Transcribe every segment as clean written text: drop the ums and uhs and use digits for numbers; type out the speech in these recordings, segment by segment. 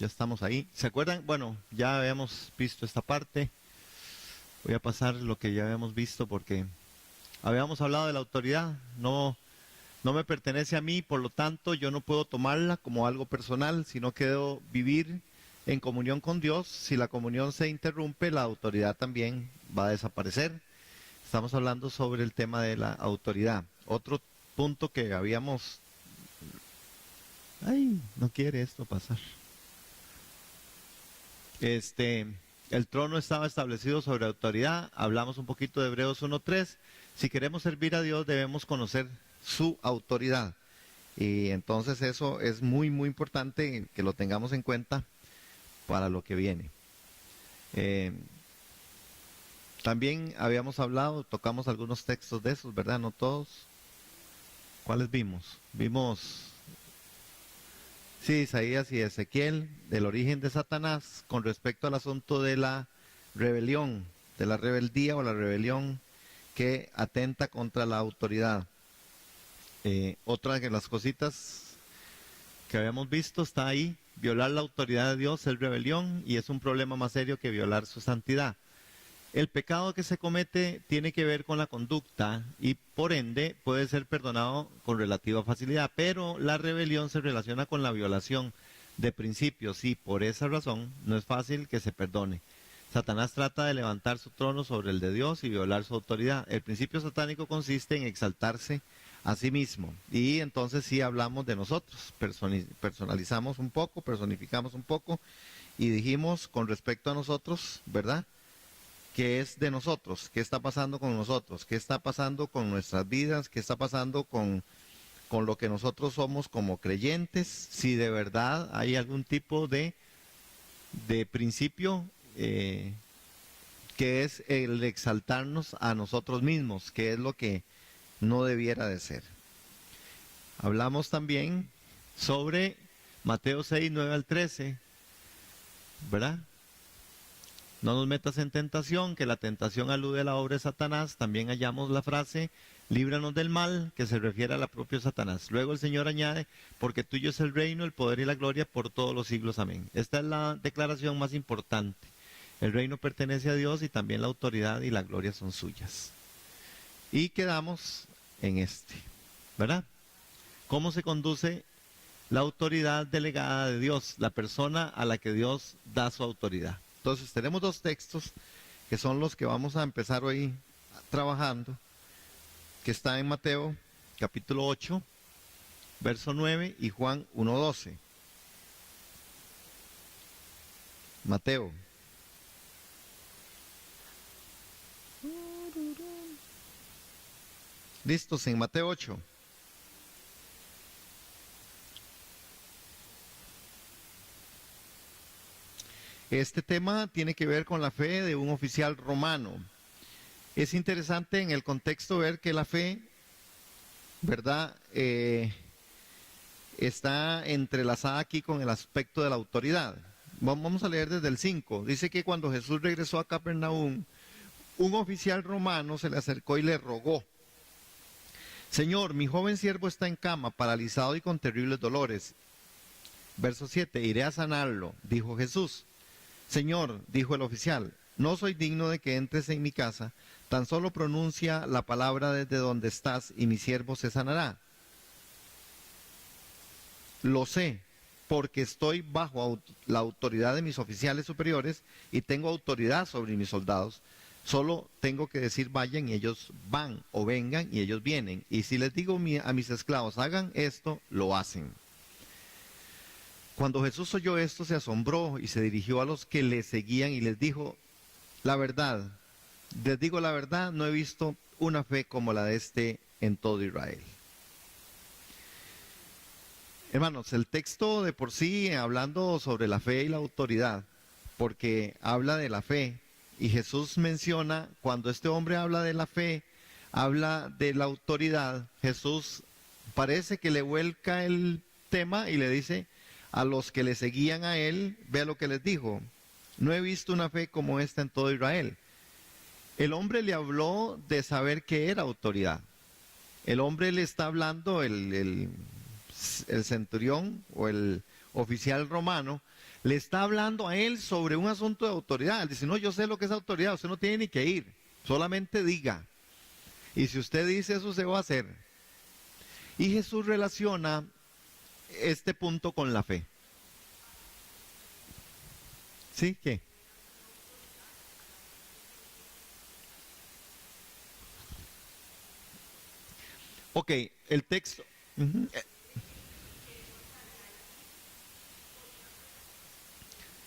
ya estamos ahí. ¿Se acuerdan? Bueno, ya habíamos visto esta parte. Voy a pasar lo que ya habíamos visto porque habíamos hablado de la autoridad. No me pertenece a mí, por lo tanto yo no puedo tomarla como algo personal, sino que debo vivir en comunión con Dios. Si la comunión se interrumpe, la autoridad también va a desaparecer. Estamos hablando sobre el tema de la autoridad. Otro punto que habíamos... Ay, no quiere esto pasar. El trono estaba establecido sobre autoridad. Hablamos un poquito de Hebreos 1:3. Si queremos servir a Dios, debemos conocer su autoridad. Y entonces eso es muy, muy importante que lo tengamos en cuenta para lo que viene. También habíamos hablado, tocamos algunos textos de esos, ¿verdad? No todos. ¿Cuáles vimos? Vimos, sí, Isaías y Ezequiel, del origen de Satanás con respecto al asunto de la rebelión, de la rebeldía o la rebelión que atenta contra la autoridad. Otra de las cositas que habíamos visto está ahí: violar la autoridad de Dios es rebelión y es un problema más serio que violar su santidad. El pecado que se comete tiene que ver con la conducta y por ende puede ser perdonado con relativa facilidad, pero la rebelión se relaciona con la violación de principios y por esa razón no es fácil que se perdone. Satanás trata de levantar su trono sobre el de Dios y violar su autoridad. El principio satánico consiste en exaltarse a sí mismo. Y entonces sí hablamos de nosotros, personalizamos un poco, personificamos un poco y dijimos con respecto a nosotros, ¿verdad? ¿Qué es de nosotros? ¿Qué está pasando con nosotros? ¿Qué está pasando con nuestras vidas? ¿Qué está pasando con lo que nosotros somos como creyentes? Si de verdad hay algún tipo de principio que es el exaltarnos a nosotros mismos, que es lo que no debiera de ser. Hablamos también sobre Mateo 6, 9 al 13, ¿verdad? No nos metas en tentación, que la tentación alude a la obra de Satanás. También hallamos la frase, líbranos del mal, que se refiere a la propia Satanás. Luego el Señor añade, porque tuyo es el reino, el poder y la gloria por todos los siglos. Amén. Esta es la declaración más importante. El reino pertenece a Dios y también la autoridad y la gloria son suyas. Y quedamos en ¿verdad? ¿Cómo se conduce la autoridad delegada de Dios? La persona a la que Dios da su autoridad. Entonces tenemos dos textos que son los que vamos a empezar hoy trabajando, que está en Mateo capítulo 8, verso 9 y Juan 1:12. Mateo. ¿Listos en Mateo 8? Este tema tiene que ver con la fe de un oficial romano. Es interesante en el contexto ver que la fe, ¿verdad?, está entrelazada aquí con el aspecto de la autoridad. Vamos a leer desde el 5. Dice que cuando Jesús regresó a Capernaum, un oficial romano se le acercó y le rogó: Señor, mi joven siervo está en cama, paralizado y con terribles dolores. Verso 7, iré a sanarlo, dijo Jesús. Señor, dijo el oficial, no soy digno de que entres en mi casa, tan solo pronuncia la palabra desde donde estás y mi siervo se sanará. Lo sé, porque estoy bajo la autoridad de mis oficiales superiores y tengo autoridad sobre mis soldados. Solo tengo que decir vayan y ellos van, o vengan y ellos vienen. Y si les digo a mis esclavos hagan esto, lo hacen. Cuando Jesús oyó esto, se asombró y se dirigió a los que le seguían y les dijo: la verdad, les digo la verdad, no he visto una fe como la de este en todo Israel. Hermanos, el texto de por sí, hablando sobre la fe y la autoridad, porque habla de la fe, y Jesús menciona, cuando este hombre habla de la fe, habla de la autoridad, Jesús parece que le vuelca el tema y le dice a los que le seguían a él, vea lo que les dijo: no he visto una fe como esta en todo Israel. El hombre le habló de saber qué era autoridad. El hombre le está hablando, el centurión o el oficial romano, Le está hablando a él sobre un asunto de autoridad. Él dice, no, yo sé lo que es autoridad, usted no tiene ni que ir, solamente diga. Y si usted dice eso, se va a hacer. Y Jesús relaciona este punto con la fe. ¿Sí? ¿Qué? Ok, el texto. Ujú.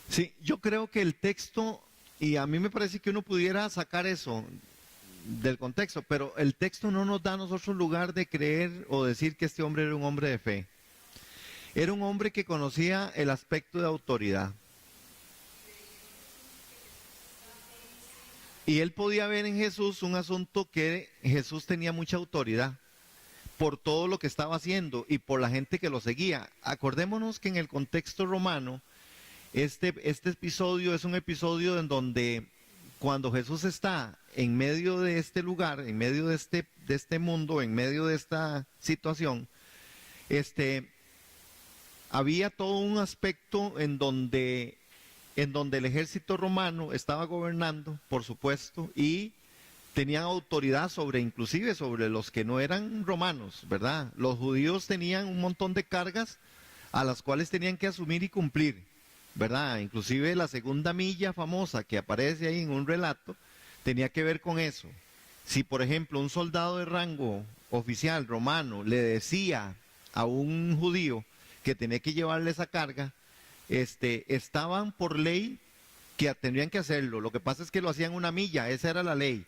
Sí, yo creo que el texto, y a mí me parece que uno pudiera sacar eso del contexto, pero el texto no nos da a nosotros lugar de creer o decir que este hombre era un hombre de fe. Era un hombre que conocía el aspecto de autoridad. Y él podía ver en Jesús un asunto que Jesús tenía mucha autoridad por todo lo que estaba haciendo y por la gente que lo seguía. Acordémonos que en el contexto romano, este episodio es un episodio en donde cuando Jesús está en medio de este lugar, en medio de este mundo, en medio de esta situación, había todo un aspecto en donde el ejército romano estaba gobernando, por supuesto, y tenían autoridad sobre, inclusive sobre los que no eran romanos, ¿verdad? Los judíos tenían un montón de cargas a las cuales tenían que asumir y cumplir, ¿verdad? Inclusive la segunda milla famosa que aparece ahí en un relato tenía que ver con eso. Si, por ejemplo, un soldado de rango oficial romano le decía a un judío que tenía que llevarle esa carga, estaban por ley que tendrían que hacerlo. Lo que pasa es que lo hacían una milla, esa era la ley.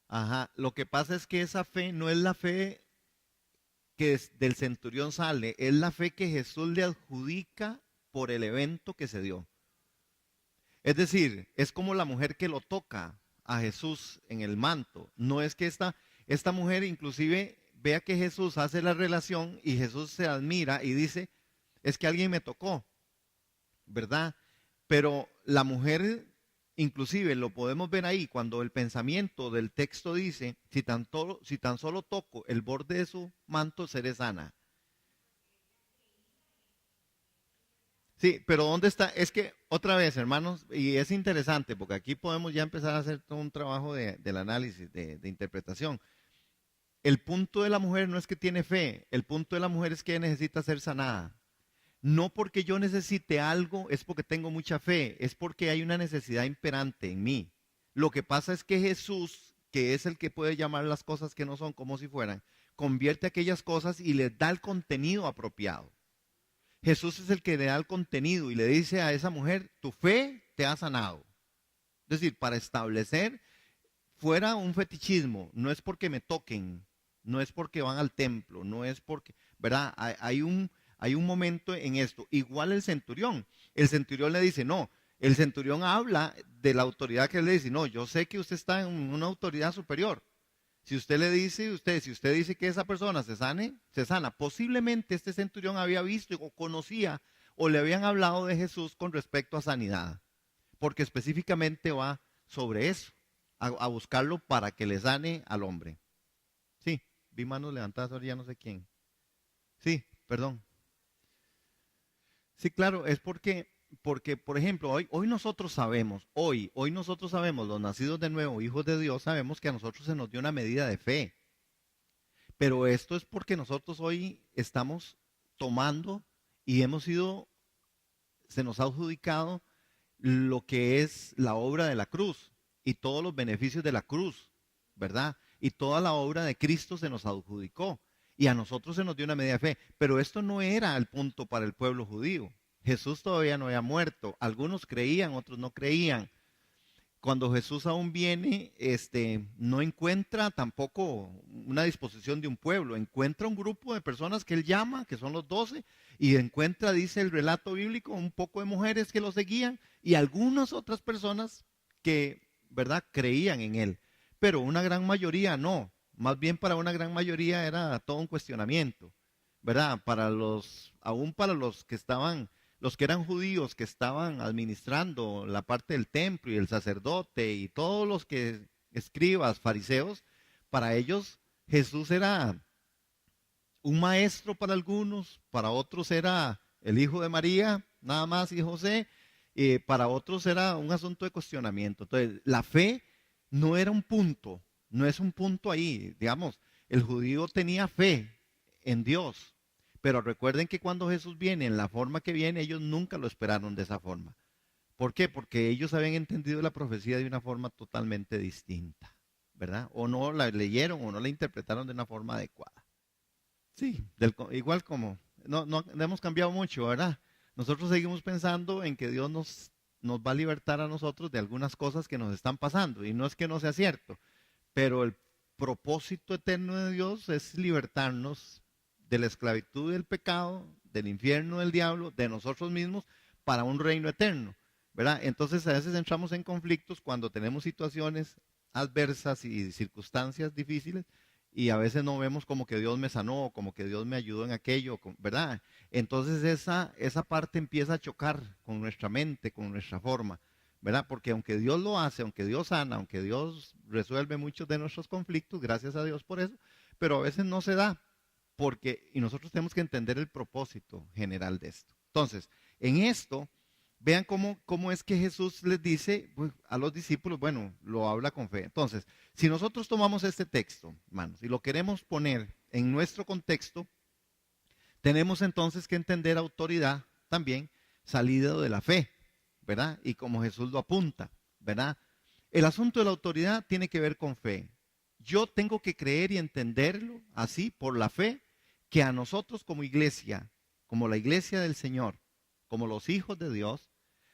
Ajá, lo que pasa es que esa fe no es la fe que del centurión sale, es la fe que Jesús le adjudica por el evento que se dio. Es decir, es como la mujer que lo toca a Jesús en el manto. No es que esta mujer inclusive vea que Jesús hace la relación y Jesús se admira y dice, es que alguien me tocó, ¿verdad? Pero la mujer, inclusive lo podemos ver ahí, cuando el pensamiento del texto dice, si tan solo toco el borde de su manto, seré sana. Sí, pero ¿dónde está? Es que otra vez, hermanos, y es interesante, porque aquí podemos ya empezar a hacer todo un trabajo del análisis, de interpretación. El punto de la mujer no es que tiene fe, el punto de la mujer es que necesita ser sanada. No porque yo necesite algo, es porque tengo mucha fe, es porque hay una necesidad imperante en mí. Lo que pasa es que Jesús, que es el que puede llamar las cosas que no son como si fueran, convierte aquellas cosas y les da el contenido apropiado. Jesús es el que le da el contenido y le dice a esa mujer, tu fe te ha sanado. Es decir, para establecer fuera un fetichismo, no es porque me toquen, no es porque van al templo, no es porque, ¿verdad? Hay un momento en esto. Igual el centurión le dice, no, el centurión habla de la autoridad que él le dice, no, yo sé que usted está en una autoridad superior. Si usted le dice, si usted dice que esa persona se sana. Posiblemente este centurión había visto o conocía o le habían hablado de Jesús con respecto a sanidad, porque específicamente va sobre eso, a buscarlo para que le sane al hombre. Sí, vi manos levantadas, ahora ya no sé quién. Sí, perdón. Sí, claro, es porque por ejemplo, hoy nosotros sabemos, hoy nosotros sabemos, los nacidos de nuevo, hijos de Dios, sabemos que a nosotros se nos dio una medida de fe. Pero esto es porque nosotros hoy estamos tomando y se nos ha adjudicado lo que es la obra de la cruz y todos los beneficios de la cruz, ¿verdad? Y toda la obra de Cristo se nos adjudicó y a nosotros se nos dio una medida de fe. Pero esto no era el punto para el pueblo judío. Jesús todavía no había muerto. Algunos creían, otros no creían. Cuando Jesús aún viene, no encuentra tampoco una disposición de un pueblo, encuentra un grupo de personas que él llama, que son los 12, y encuentra, dice el relato bíblico, un poco de mujeres que lo seguían y algunas otras personas que, ¿verdad?, creían en él. Pero una gran mayoría no, más bien para una gran mayoría era todo un cuestionamiento, ¿verdad? Aún para los que eran judíos que estaban administrando la parte del templo y el sacerdote y todos los que escribas, fariseos, para ellos Jesús era un maestro para algunos, para otros era el hijo de María, nada más y José. Para otros era un asunto de cuestionamiento. Entonces, la fe no era un punto, no es un punto ahí. Digamos, el judío tenía fe en Dios, pero recuerden que cuando Jesús viene en la forma que viene, ellos nunca lo esperaron de esa forma. ¿Por qué? Porque ellos habían entendido la profecía de una forma totalmente distinta, ¿verdad? O no la leyeron o no la interpretaron de una forma adecuada. Sí, igual como, no hemos cambiado mucho, ¿verdad? Nosotros seguimos pensando en que Dios nos va a libertar a nosotros de algunas cosas que nos están pasando. Y no es que no sea cierto, pero el propósito eterno de Dios es libertarnos de la esclavitud del pecado, del infierno del diablo, de nosotros mismos, para un reino eterno, ¿verdad? Entonces a veces entramos en conflictos cuando tenemos situaciones adversas y circunstancias difíciles y a veces no vemos como que Dios me sanó, como que Dios me ayudó en aquello, ¿verdad? Entonces esa parte empieza a chocar con nuestra mente, con nuestra forma, ¿verdad? Porque aunque Dios lo hace, aunque Dios sana, aunque Dios resuelve muchos de nuestros conflictos, gracias a Dios por eso, pero a veces no se da, y nosotros tenemos que entender el propósito general de esto. Entonces, en esto, vean cómo es que Jesús les dice pues, a los discípulos, bueno, lo habla con fe. Entonces, si nosotros tomamos este texto, hermanos, y lo queremos poner en nuestro contexto, tenemos entonces que entender autoridad también salido de la fe, ¿verdad? Y como Jesús lo apunta, ¿verdad? El asunto de la autoridad tiene que ver con fe. Yo tengo que creer y entenderlo así por la fe, que a nosotros como iglesia, como la iglesia del Señor, como los hijos de Dios,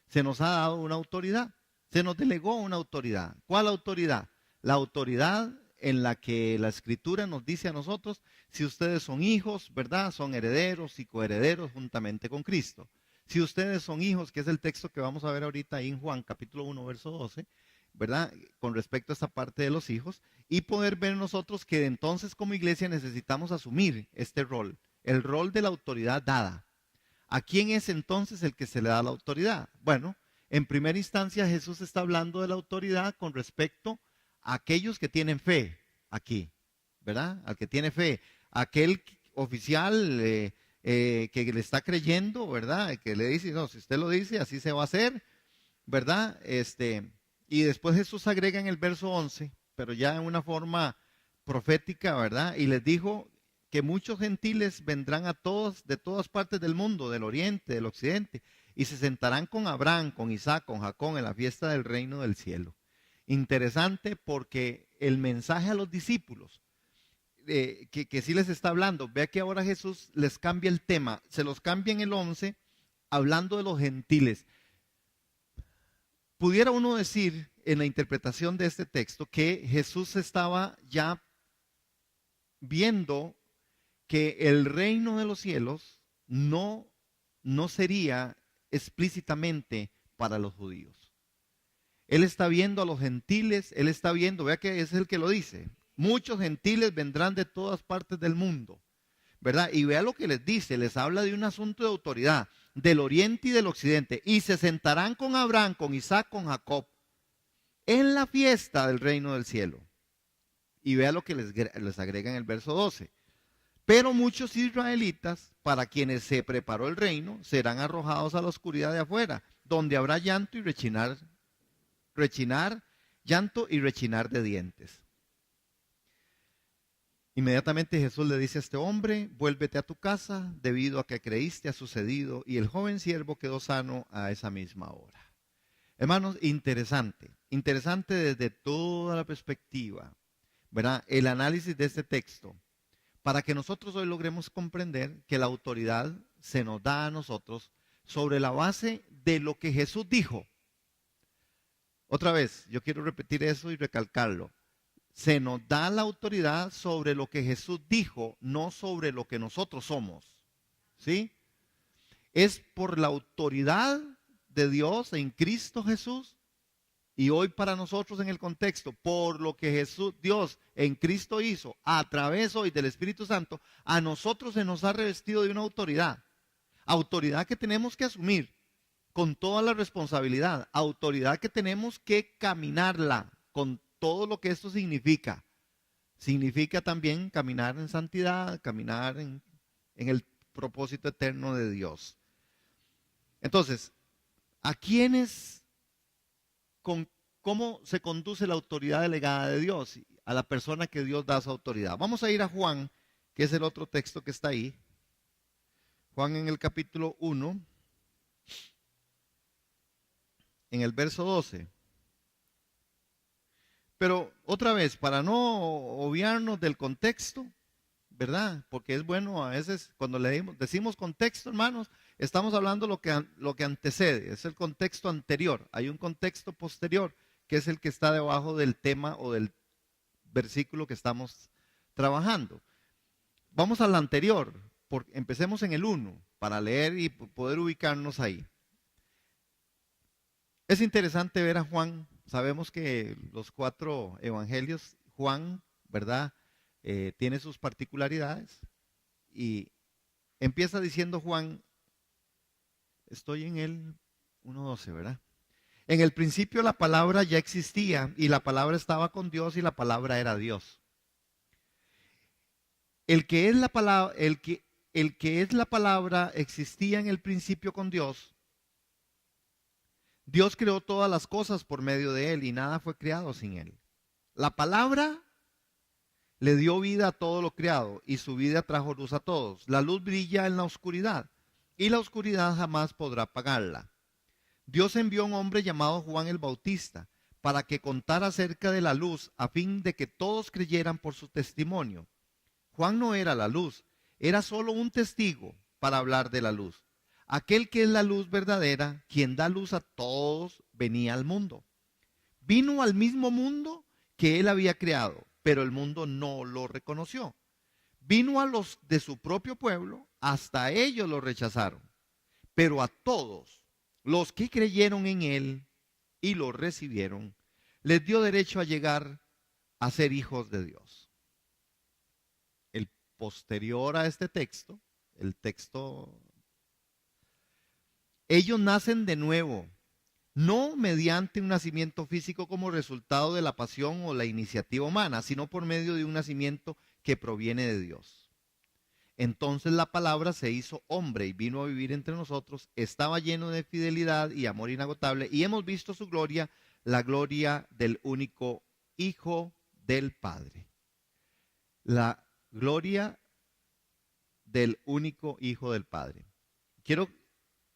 se nos ha dado una autoridad, se nos delegó una autoridad. ¿Cuál autoridad? La autoridad en la que la Escritura nos dice a nosotros, si ustedes son hijos, ¿verdad? Son herederos y coherederos juntamente con Cristo. Si ustedes son hijos, que es el texto que vamos a ver ahorita ahí en Juan capítulo 1, verso 12, ¿verdad? Con respecto a esta parte de los hijos, y poder ver nosotros que entonces como iglesia necesitamos asumir este rol, el rol de la autoridad dada. ¿A quién es entonces el que se le da la autoridad? Bueno, en primera instancia Jesús está hablando de la autoridad con respecto a aquellos que tienen fe aquí, ¿verdad? Al que tiene fe, aquel oficial que le está creyendo, ¿verdad? Que le dice, no, si usted lo dice, así se va a hacer, ¿verdad? Y después Jesús agrega en el verso 11, pero ya en una forma profética, ¿verdad? Y les dijo que muchos gentiles vendrán a todos, de todas partes del mundo, del oriente, del occidente, y se sentarán con Abraham, con Isaac, con Jacob en la fiesta del reino del cielo. Interesante porque el mensaje a los discípulos, que sí les está hablando, vea que ahora Jesús les cambia el tema, se los cambia en el 11, hablando de los gentiles. Pudiera uno decir en la interpretación de este texto que Jesús estaba ya viendo que el reino de los cielos no sería explícitamente para los judíos. Él está viendo a los gentiles, él está viendo, vea que es el que lo dice, muchos gentiles vendrán de todas partes del mundo, ¿verdad? Y vea lo que les dice, les habla de un asunto de autoridad, del oriente y del occidente, y se sentarán con Abraham, con Isaac, con Jacob, en la fiesta del reino del cielo. Y vea lo que les agrega en el verso 12. Pero muchos israelitas, para quienes se preparó el reino, serán arrojados a la oscuridad de afuera, donde habrá llanto y llanto y rechinar de dientes. Inmediatamente Jesús le dice a este hombre, vuélvete a tu casa, debido a que creíste ha sucedido, y el joven siervo quedó sano a esa misma hora. Hermanos, interesante desde toda la perspectiva, ¿verdad? El análisis de este texto, para que nosotros hoy logremos comprender que la autoridad se nos da a nosotros sobre la base de lo que Jesús dijo. Otra vez, yo quiero repetir eso y recalcarlo. Se nos da la autoridad sobre lo que Jesús dijo, no sobre lo que nosotros somos. ¿Sí? Es por la autoridad de Dios en Cristo Jesús. Y hoy para nosotros en el contexto, por lo que Dios en Cristo hizo a través hoy del Espíritu Santo, a nosotros se nos ha revestido de una autoridad. Autoridad que tenemos que asumir con toda la responsabilidad. Autoridad que tenemos que caminarla con todo lo que esto significa. Significa también caminar en santidad, caminar en el propósito eterno de Dios. Entonces, ¿a quiénes, con, cómo se conduce la autoridad delegada de Dios? A la persona que Dios da su autoridad. Vamos a ir a Juan, que es el otro texto que está ahí. Juan en el capítulo 1, en el verso 12. Pero otra vez, para no obviarnos del contexto, ¿verdad? Porque es bueno a veces cuando decimos contexto, hermanos, estamos hablando lo que antecede, es el contexto anterior. Hay un contexto posterior que es el que está debajo del tema o del versículo que estamos trabajando. Vamos al anterior, empecemos en el 1 para leer y poder ubicarnos ahí. Es interesante ver a Juan. Sabemos que los 4 evangelios, Juan, ¿verdad? Tiene sus particularidades. Y empieza diciendo Juan, estoy en el 1:12, ¿verdad? En el principio la palabra ya existía y la palabra estaba con Dios y la palabra era Dios. El que es la palabra, el que es la palabra existía en el principio con Dios. Dios creó todas las cosas por medio de él y nada fue creado sin él. La palabra le dio vida a todo lo creado y su vida trajo luz a todos. La luz brilla en la oscuridad y la oscuridad jamás podrá apagarla. Dios envió a un hombre llamado Juan el Bautista para que contara acerca de la luz a fin de que todos creyeran por su testimonio. Juan no era la luz, era solo un testigo para hablar de la luz. Aquel que es la luz verdadera, quien da luz a todos, venía al mundo. Vino al mismo mundo que él había creado, pero el mundo no lo reconoció. Vino a los de su propio pueblo, hasta ellos lo rechazaron. Pero a todos los que creyeron en él y lo recibieron, les dio derecho a llegar a ser hijos de Dios. El posterior a este texto, el texto, ellos nacen de nuevo, no mediante un nacimiento físico como resultado de la pasión o la iniciativa humana, sino por medio de un nacimiento que proviene de Dios. Entonces la palabra se hizo hombre y vino a vivir entre nosotros, estaba lleno de fidelidad y amor inagotable, y hemos visto su gloria, la gloria del único Hijo del Padre. La gloria del único Hijo del Padre. Quiero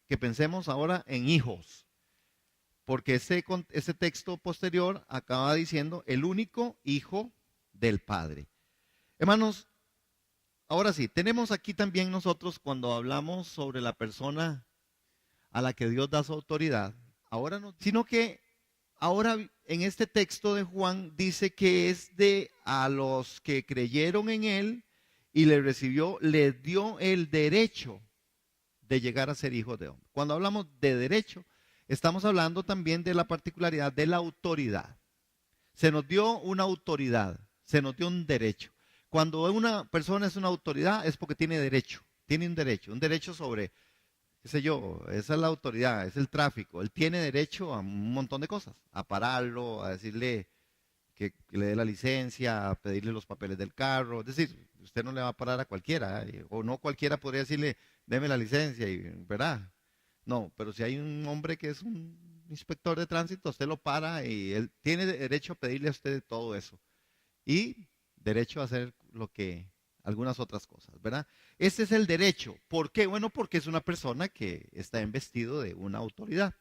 que pensemos ahora en hijos, porque ese texto posterior acaba diciendo el único Hijo del Padre. Hermanos, ahora sí, tenemos aquí también nosotros cuando hablamos sobre la persona a la que Dios da su autoridad, ahora no, sino que ahora en este texto de Juan dice que es de a los que creyeron en él y le recibió, les dio el derecho de llegar a ser hijos de hombre. Cuando hablamos de derecho, estamos hablando también de la particularidad de la autoridad. Se nos dio una autoridad, se nos dio un derecho. Cuando una persona es una autoridad es porque tiene un derecho sobre, qué sé yo, esa es la autoridad, es el tráfico. Él tiene derecho a un montón de cosas, a pararlo, a decirle que le dé la licencia, a pedirle los papeles del carro. Es decir, usted no le va a parar a cualquiera, o no cualquiera podría decirle, deme la licencia, ¿verdad? No, pero si hay un hombre que es un inspector de tránsito, usted lo para y él tiene derecho a pedirle a usted todo eso. Y derecho a hacer algunas otras cosas, ¿verdad? Ese es el derecho. ¿Por qué? Bueno, porque es una persona que está investido de una autoridad,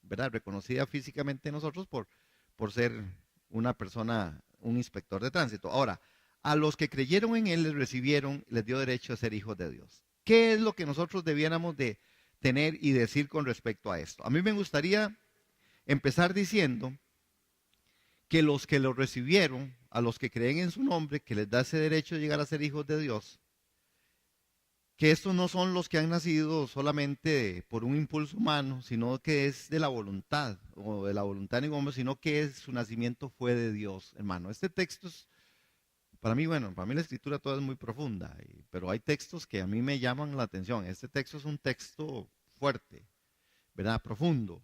¿verdad? Reconocida físicamente en nosotros por ser una persona, un inspector de tránsito. Ahora, a los que creyeron en él les recibieron, les dio derecho a ser hijos de Dios. ¿Qué es lo que nosotros debiéramos de tener y decir con respecto a esto? A mí me gustaría empezar diciendo que los que lo recibieron, a los que creen en su nombre, que les da ese derecho de llegar a ser hijos de Dios, que estos no son los que han nacido solamente por un impulso humano, sino que es de la voluntad, o de la voluntad de ningún hombre, sino que su nacimiento fue de Dios, hermano. Este texto es, para mí, bueno, para mí la escritura toda es muy profunda, pero hay textos que a mí me llaman la atención. Este texto es un texto fuerte, ¿verdad? Profundo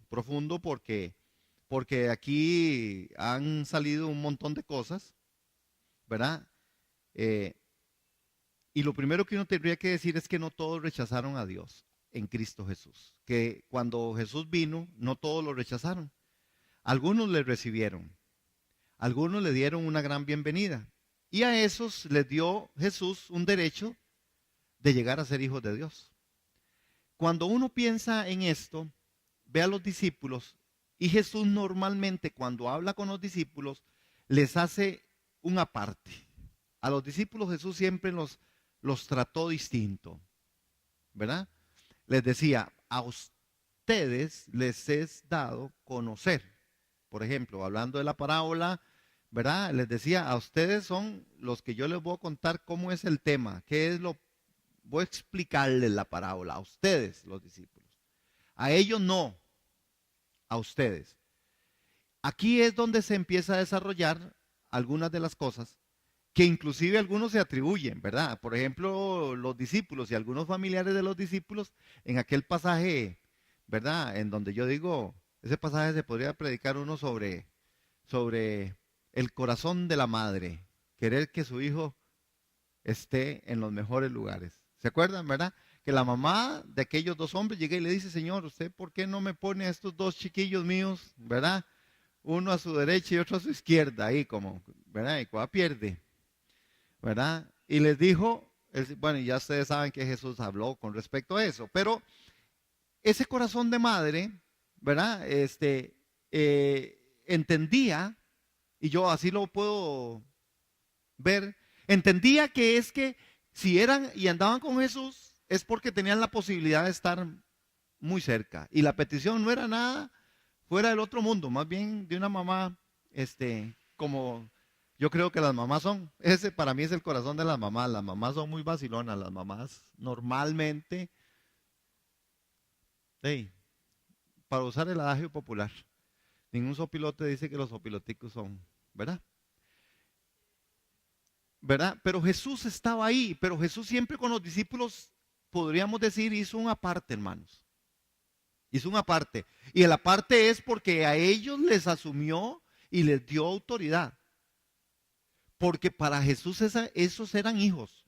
porque aquí han salido un montón de cosas, ¿verdad? Y lo primero que uno tendría que decir es que no todos rechazaron a Dios. en Cristo Jesús. Que cuando Jesús vino, no todos lo rechazaron. Algunos le recibieron, algunos le dieron una gran bienvenida. Y a esos les dio Jesús un derecho de llegar a ser hijos de Dios. Cuando uno piensa en esto, ve a los discípulos, y Jesús normalmente cuando habla con los discípulos, les hace un aparte. A los discípulos Jesús siempre los trató distinto, ¿verdad? Les decía, a ustedes les es dado conocer. Por ejemplo, hablando de la parábola, ¿verdad? Les decía, a ustedes son los que yo les voy a contar cómo es el tema, qué es lo, voy a explicarles la parábola, a ustedes, los discípulos. A ellos no, a ustedes. Aquí es donde se empieza a desarrollar algunas de las cosas que inclusive algunos se atribuyen, ¿verdad? Por ejemplo, los discípulos y algunos familiares de los discípulos, en aquel pasaje, ¿verdad? En donde yo digo, ese pasaje se podría predicar uno sobre el corazón de la madre, querer que su hijo esté en los mejores lugares. ¿Se acuerdan, verdad? Que la mamá de aquellos dos hombres llega y le dice, Señor, ¿usted por qué no me pone a estos dos chiquillos míos, ¿verdad? Uno a su derecha y otro a su izquierda, ahí como, ¿verdad? Y cuál pierde, ¿verdad? Y les dijo, bueno, ya ustedes saben que Jesús habló con respecto a eso, pero ese corazón de madre, ¿verdad? Entendía, y yo así lo puedo ver, entendía que es que si eran y andaban con Jesús, es porque tenían la posibilidad de estar muy cerca. Y la petición no era nada fuera del otro mundo, más bien de una mamá, como yo creo que las mamás son. Ese para mí es el corazón de las mamás. Las mamás son muy vacilonas. Las mamás normalmente, hey, para usar el adagio popular, ningún sopilote dice que los sopiloticos son, ¿verdad? ¿Verdad? Pero Jesús estaba ahí, pero Jesús siempre con los discípulos, podríamos decir, hizo un aparte, hermanos. Hizo un aparte. Y el aparte es porque a ellos les asumió y les dio autoridad. Porque para Jesús esos eran hijos.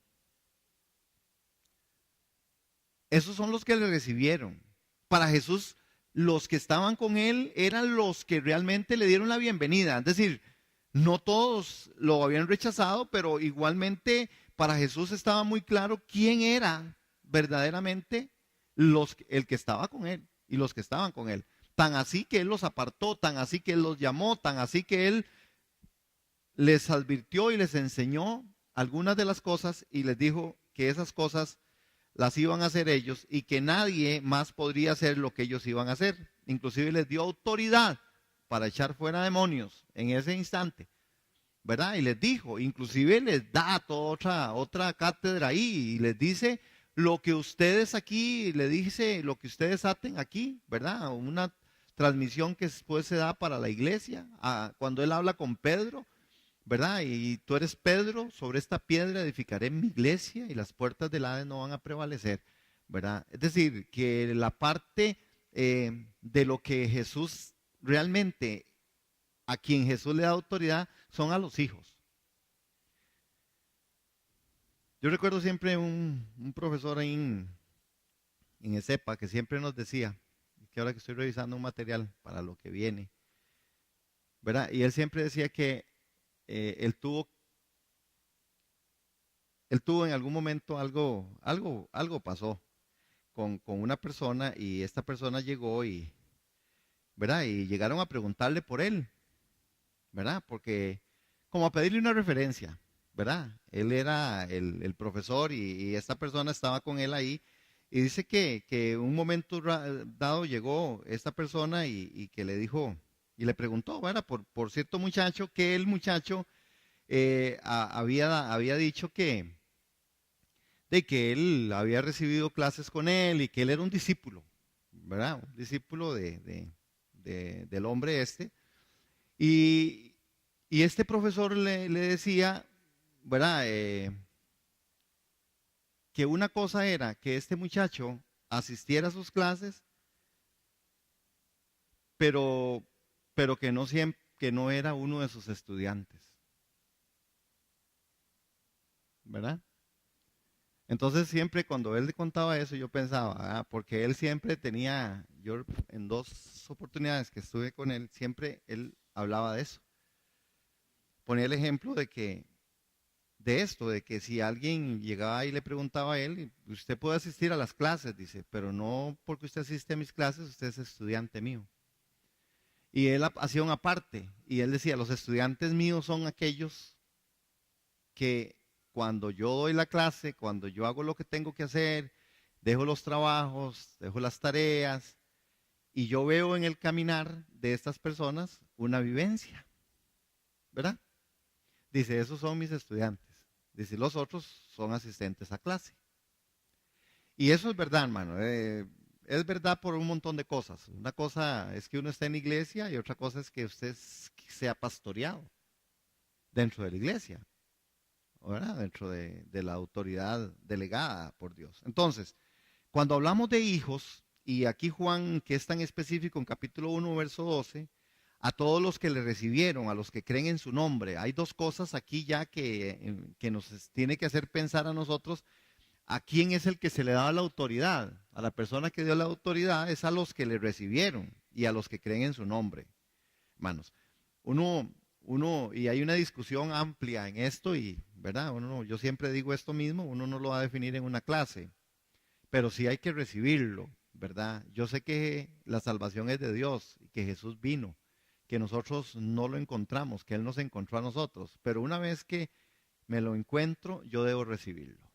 Esos son los que le recibieron. Para Jesús, los que estaban con él eran los que realmente le dieron la bienvenida. Es decir, no todos lo habían rechazado, pero igualmente para Jesús estaba muy claro quién era verdaderamente el que estaba con él y los que estaban con él. Tan así que él los apartó, tan así que él los llamó, tan así que él les advirtió y les enseñó algunas de las cosas y les dijo que esas cosas las iban a hacer ellos y que nadie más podría hacer lo que ellos iban a hacer. Inclusive les dio autoridad para echar fuera demonios en ese instante, ¿verdad? Y les dijo, inclusive les da toda otra cátedra ahí y les dice lo que ustedes aquí, le dice lo que ustedes aten aquí, ¿verdad? Una transmisión que después se da para la iglesia, cuando él habla con Pedro, ¿verdad? Y tú eres Pedro, sobre esta piedra edificaré mi iglesia y las puertas del Hades no van a prevalecer, ¿verdad? Es decir, que la parte de lo que Jesús realmente, a quien Jesús le da autoridad, son a los hijos. Yo recuerdo siempre un profesor ahí en ESEPA que siempre nos decía, que ahora que estoy revisando un material para lo que viene, ¿verdad? Y él siempre decía que él tuvo en algún momento algo pasó con una persona y esta persona llegó y, ¿verdad? Y llegaron a preguntarle por él, ¿verdad? Porque, como a pedirle una referencia, ¿verdad? Él era el profesor y esta persona estaba con él ahí y dice que un momento dado llegó esta persona y que le dijo y le preguntó, ¿verdad? Por cierto muchacho, que el muchacho había dicho de que él había recibido clases con él y que él era un discípulo, ¿verdad? Un discípulo del hombre este. Y, y este profesor le decía, ¿verdad? Que una cosa era que este muchacho asistiera a sus clases, pero, pero que no siempre, que no era uno de sus estudiantes, ¿verdad? Entonces siempre cuando él le contaba eso, yo pensaba, porque él siempre tenía, yo en 2 oportunidades que estuve con él, siempre él hablaba de eso. Ponía el ejemplo de esto, de que si alguien llegaba y le preguntaba a él, usted puede asistir a las clases, dice, pero no porque usted asiste a mis clases, usted es estudiante mío. Y él hacía una parte, y él decía, los estudiantes míos son aquellos que cuando yo doy la clase, cuando yo hago lo que tengo que hacer, dejo los trabajos, dejo las tareas, y yo veo en el caminar de estas personas una vivencia, ¿verdad? Dice, esos son mis estudiantes. Dice, los otros son asistentes a clase. Y eso es verdad, hermano. Es verdad por un montón de cosas. Una cosa es que uno está en la iglesia y otra cosa es que usted sea pastoreado dentro de la iglesia, ¿verdad? Dentro de la autoridad delegada por Dios. Entonces, cuando hablamos de hijos, y aquí Juan, que es tan específico en capítulo 1, verso 12, a todos los que le recibieron, a los que creen en su nombre, hay 2 cosas aquí ya que nos tiene que hacer pensar a nosotros a quién es el que se le da la autoridad. A la persona que dio la autoridad es a los que le recibieron y a los que creen en su nombre. Hermanos, y hay una discusión amplia en esto y, ¿verdad? Yo siempre digo esto mismo, uno no lo va a definir en una clase, pero sí hay que recibirlo, ¿verdad? Yo sé que la salvación es de Dios y que Jesús vino, que nosotros no lo encontramos, que Él nos encontró a nosotros, pero una vez que me lo encuentro, yo debo recibirlo.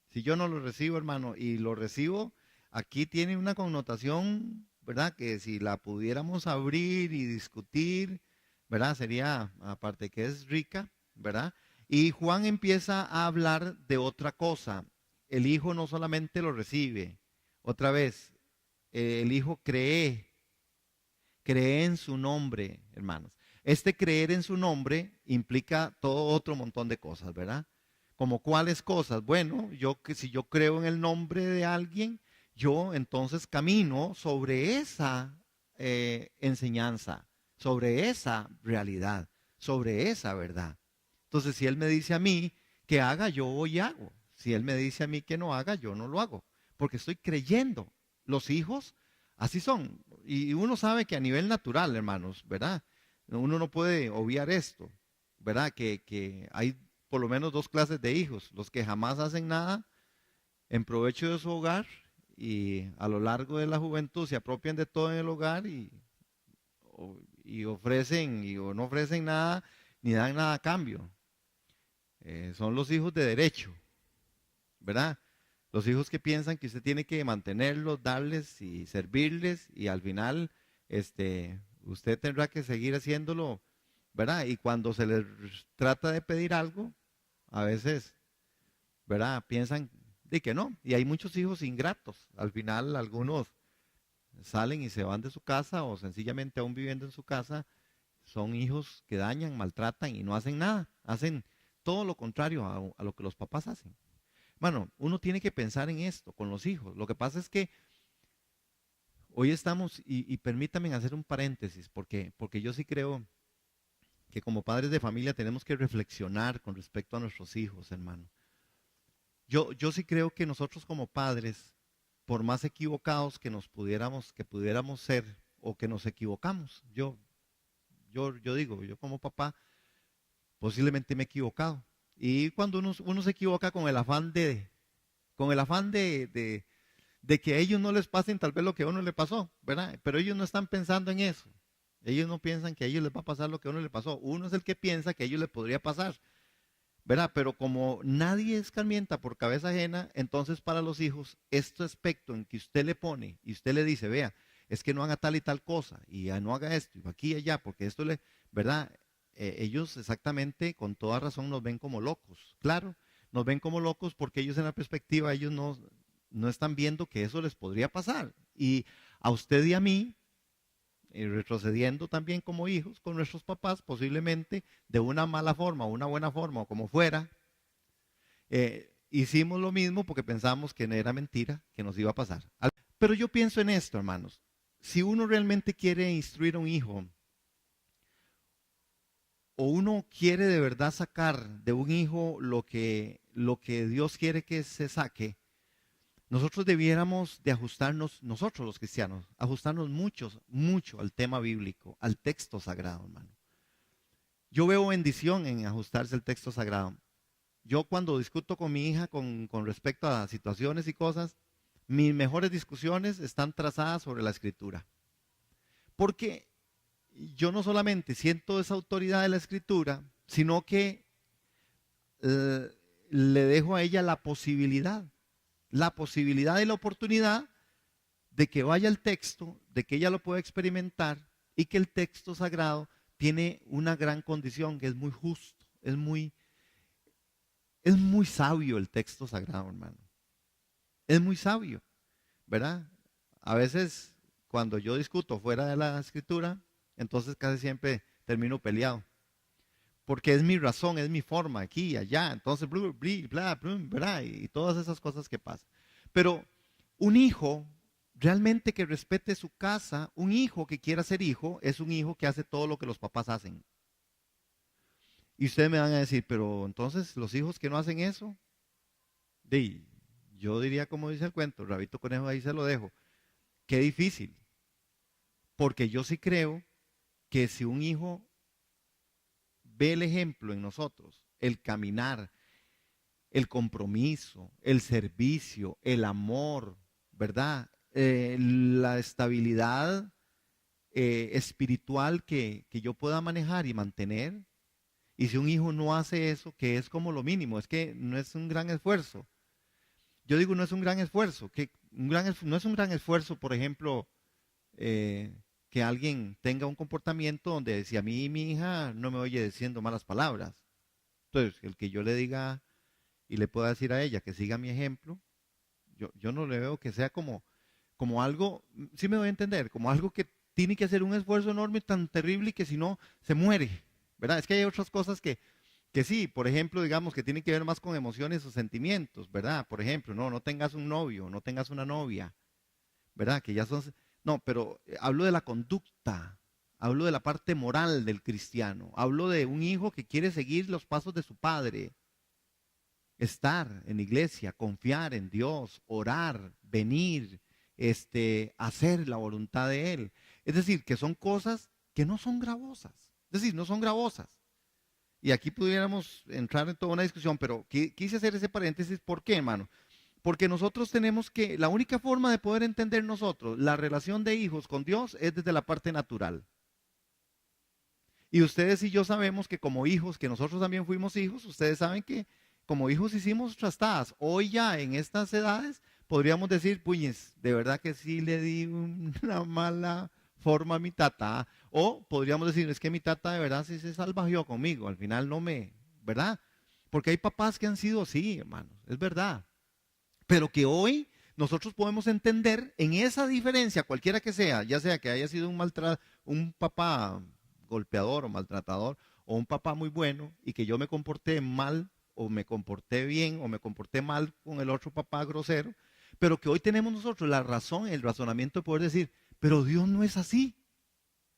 Si yo no lo recibo, hermano, y lo recibo, aquí tiene una connotación, ¿verdad? Que si la pudiéramos abrir y discutir, ¿verdad? Sería, aparte que es rica, ¿verdad? Y Juan empieza a hablar de otra cosa. El Hijo no solamente lo recibe, otra vez, el Hijo cree en su nombre, hermanos. Este creer en su nombre implica todo otro montón de cosas, ¿verdad? Como cuáles cosas. Bueno, si yo creo en el nombre de alguien, yo entonces camino sobre esa enseñanza, sobre esa realidad, sobre esa verdad. Entonces, si Él me dice a mí que haga, yo voy y hago. Si Él me dice a mí que no haga, yo no lo hago, porque estoy creyendo. Los hijos así son. Y uno sabe que a nivel natural, hermanos, ¿verdad? Uno no puede obviar esto, ¿verdad? Que hay por lo menos 2 clases de hijos. Los que jamás hacen nada en provecho de su hogar y a lo largo de la juventud se apropian de todo en el hogar y ofrecen o no ofrecen nada ni dan nada a cambio. Son los hijos de derecho, ¿verdad? Los hijos que piensan que usted tiene que mantenerlos, darles y servirles y al final usted tendrá que seguir haciéndolo, ¿verdad? Y cuando se les trata de pedir algo, a veces, ¿verdad? Piensan de que no. Y hay muchos hijos ingratos. Al final algunos salen y se van de su casa o sencillamente aún viviendo en su casa, son hijos que dañan, maltratan y no hacen nada. Hacen todo lo contrario a lo que los papás hacen. Bueno, uno tiene que pensar en esto con los hijos. Lo que pasa es que hoy estamos, y permítanme hacer un paréntesis, porque yo sí creo que como padres de familia tenemos que reflexionar con respecto a nuestros hijos, hermano. Yo sí creo que nosotros como padres, por más equivocados que pudiéramos ser o que nos equivocamos, yo digo, yo como papá posiblemente me he equivocado. Y cuando uno se equivoca con el afán de que a ellos no les pasen tal vez lo que a uno le pasó, ¿verdad? Pero ellos no están pensando en eso. Ellos no piensan que a ellos les va a pasar lo que a uno le pasó. Uno es el que piensa que a ellos les podría pasar, ¿verdad? Pero como nadie escarmienta por cabeza ajena, entonces para los hijos, este aspecto en que usted le pone y usted le dice, vea, es que no haga tal y tal cosa, y ya no haga esto, y aquí y allá, porque esto ¿verdad? Ellos exactamente, con toda razón, nos ven como locos. Claro, nos ven como locos porque ellos en la perspectiva, ellos no están viendo que eso les podría pasar. Y a usted y a mí, retrocediendo también como hijos con nuestros papás, posiblemente de una mala forma o una buena forma o como fuera, hicimos lo mismo porque pensamos que era mentira, que nos iba a pasar. Pero yo pienso en esto, hermanos. Si uno realmente quiere instruir a un hijo, o uno quiere de verdad sacar de un hijo lo que Dios quiere que se saque, nosotros debiéramos de ajustarnos, nosotros los cristianos, ajustarnos mucho al tema bíblico, al texto sagrado, hermano. Yo veo bendición en ajustarse al texto sagrado. Yo cuando discuto con mi hija con respecto a situaciones y cosas, mis mejores discusiones están trazadas sobre la escritura. Porque yo no solamente siento esa autoridad de la escritura, sino que eh, le dejo a ella la posibilidad y la oportunidad de que vaya al texto, de que ella lo pueda experimentar y que el texto sagrado tiene una gran condición, que es muy justo, es muy sabio el texto sagrado, hermano. Es muy sabio, ¿verdad? A veces cuando yo discuto fuera de la escritura, entonces casi siempre termino peleado. Porque es mi razón, es mi forma, aquí y allá. Entonces, ¿verdad? Y todas esas cosas que pasan. Pero un hijo realmente que respete su casa, un hijo que quiera ser hijo, es un hijo que hace todo lo que los papás hacen. Y ustedes me van a decir, pero entonces los hijos que no hacen eso, yo diría como dice el cuento, Rabito Conejo, ahí se lo dejo. Qué difícil. Porque yo sí creo que si un hijo ve el ejemplo en nosotros, el caminar, el compromiso, el servicio, el amor, ¿verdad? La estabilidad espiritual que yo pueda manejar y mantener. Y si un hijo no hace eso, que es como lo mínimo, es que no es un gran esfuerzo. Yo digo, no es un gran esfuerzo, no es un gran esfuerzo, por ejemplo, eh, que alguien tenga un comportamiento donde si a mí mi hija no me oye diciendo malas palabras, entonces el que yo le diga y le pueda decir a ella que siga mi ejemplo, yo no le veo que sea como algo, sí me voy a entender, como algo que tiene que hacer un esfuerzo enorme tan terrible y que si no se muere, ¿verdad? Es que hay otras cosas que sí, por ejemplo, digamos que tienen que ver más con emociones o sentimientos, ¿verdad? Por ejemplo, no tengas un novio, no tengas una novia, ¿verdad? Que ya son, no, pero hablo de la conducta, hablo de la parte moral del cristiano, hablo de un hijo que quiere seguir los pasos de su padre, estar en iglesia, confiar en Dios, orar, venir, hacer la voluntad de Él. Es decir, que son cosas que no son gravosas, es decir, no son gravosas. Y aquí pudiéramos entrar en toda una discusión, pero quise hacer ese paréntesis, ¿por qué, hermano? Porque nosotros tenemos que, la única forma de poder entender nosotros la relación de hijos con Dios es desde la parte natural. Y ustedes y yo sabemos que como hijos, que nosotros también fuimos hijos, ustedes saben que como hijos hicimos trastadas. Hoy ya en estas edades podríamos decir, puñes, de verdad que sí le di una mala forma a mi tata. O podríamos decir, es que mi tata de verdad sí se salvajeó conmigo, al final no me, ¿verdad? Porque hay papás que han sido así, hermanos, es verdad. Pero que hoy nosotros podemos entender en esa diferencia, cualquiera que sea, ya sea que haya sido un papá golpeador o maltratador, o un papá muy bueno y que yo me comporté mal o me comporté bien o me comporté mal con el otro papá grosero, pero que hoy tenemos nosotros la razón, el razonamiento de poder decir, pero Dios no es así.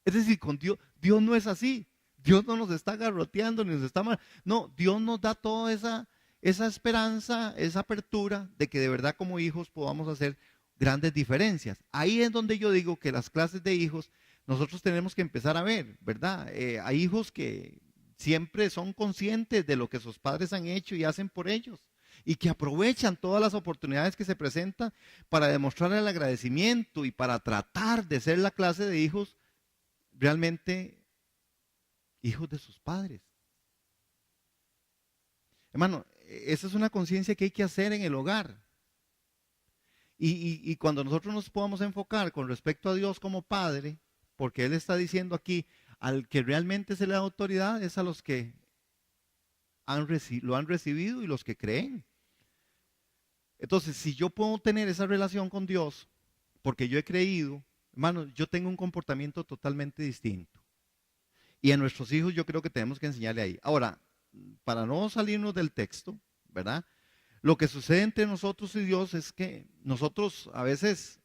Es decir, con Dios, Dios no es así. Dios no nos está garroteando ni nos está mal. No, Dios nos da toda esa esperanza, esa apertura de que de verdad como hijos podamos hacer grandes diferencias. Ahí es donde yo digo que las clases de hijos nosotros tenemos que empezar a ver, ¿verdad? Hay hijos que siempre son conscientes de lo que sus padres han hecho y hacen por ellos y que aprovechan todas las oportunidades que se presentan para demostrar el agradecimiento y para tratar de ser la clase de hijos realmente hijos de sus padres. Hermano, esa es una conciencia que hay que hacer en el hogar. Y cuando nosotros nos podamos enfocar con respecto a Dios como Padre, porque Él está diciendo aquí, al que realmente se le da autoridad es a los que lo han recibido y los que creen. Entonces, si yo puedo tener esa relación con Dios, porque yo he creído, hermano, yo tengo un comportamiento totalmente distinto. Y a nuestros hijos yo creo que tenemos que enseñarle ahí. Ahora, para no salirnos del texto, ¿verdad? Lo que sucede entre nosotros y Dios es que nosotros a veces,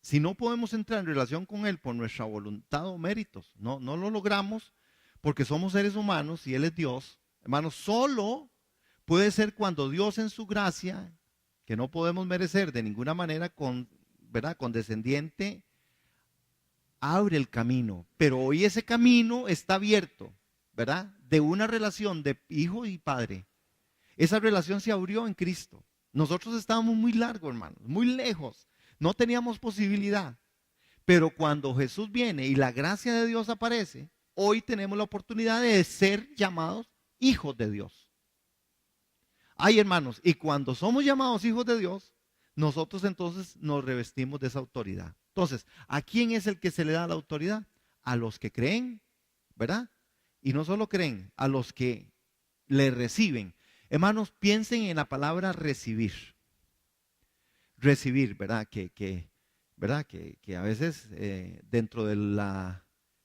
si no podemos entrar en relación con Él por nuestra voluntad o méritos, no lo logramos porque somos seres humanos y Él es Dios. Hermanos, solo puede ser cuando Dios en su gracia, que no podemos merecer de ninguna manera, ¿verdad?, condescendiente, abre el camino. Pero hoy ese camino está abierto, ¿verdad?, de una relación de hijo y padre. Esa relación se abrió en Cristo. Nosotros estábamos muy largos, hermanos, muy lejos. No teníamos posibilidad. Pero cuando Jesús viene y la gracia de Dios aparece, hoy tenemos la oportunidad de ser llamados hijos de Dios. Ay, hermanos, y cuando somos llamados hijos de Dios, nosotros entonces nos revestimos de esa autoridad. Entonces, ¿a quién es el que se le da la autoridad? A los que creen, ¿verdad? Y no solo creen, a los que le reciben. Hermanos, piensen en la palabra recibir. Recibir, ¿verdad? ¿Verdad? Que a veces dentro de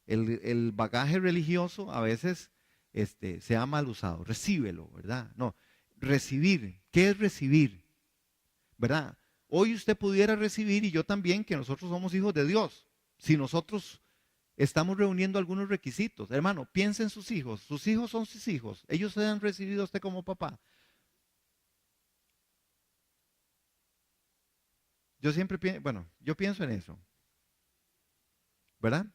el bagaje religioso a veces se ha mal usado. Recíbelo, ¿verdad? No, recibir. ¿Qué es recibir? ¿Verdad? Hoy usted pudiera recibir, y yo también, que nosotros somos hijos de Dios. Si nosotros estamos reuniendo algunos requisitos. Hermano, piensa en sus hijos. Sus hijos son sus hijos. Ellos se han recibido a usted como papá. Yo siempre pienso, bueno, yo pienso en eso, ¿verdad?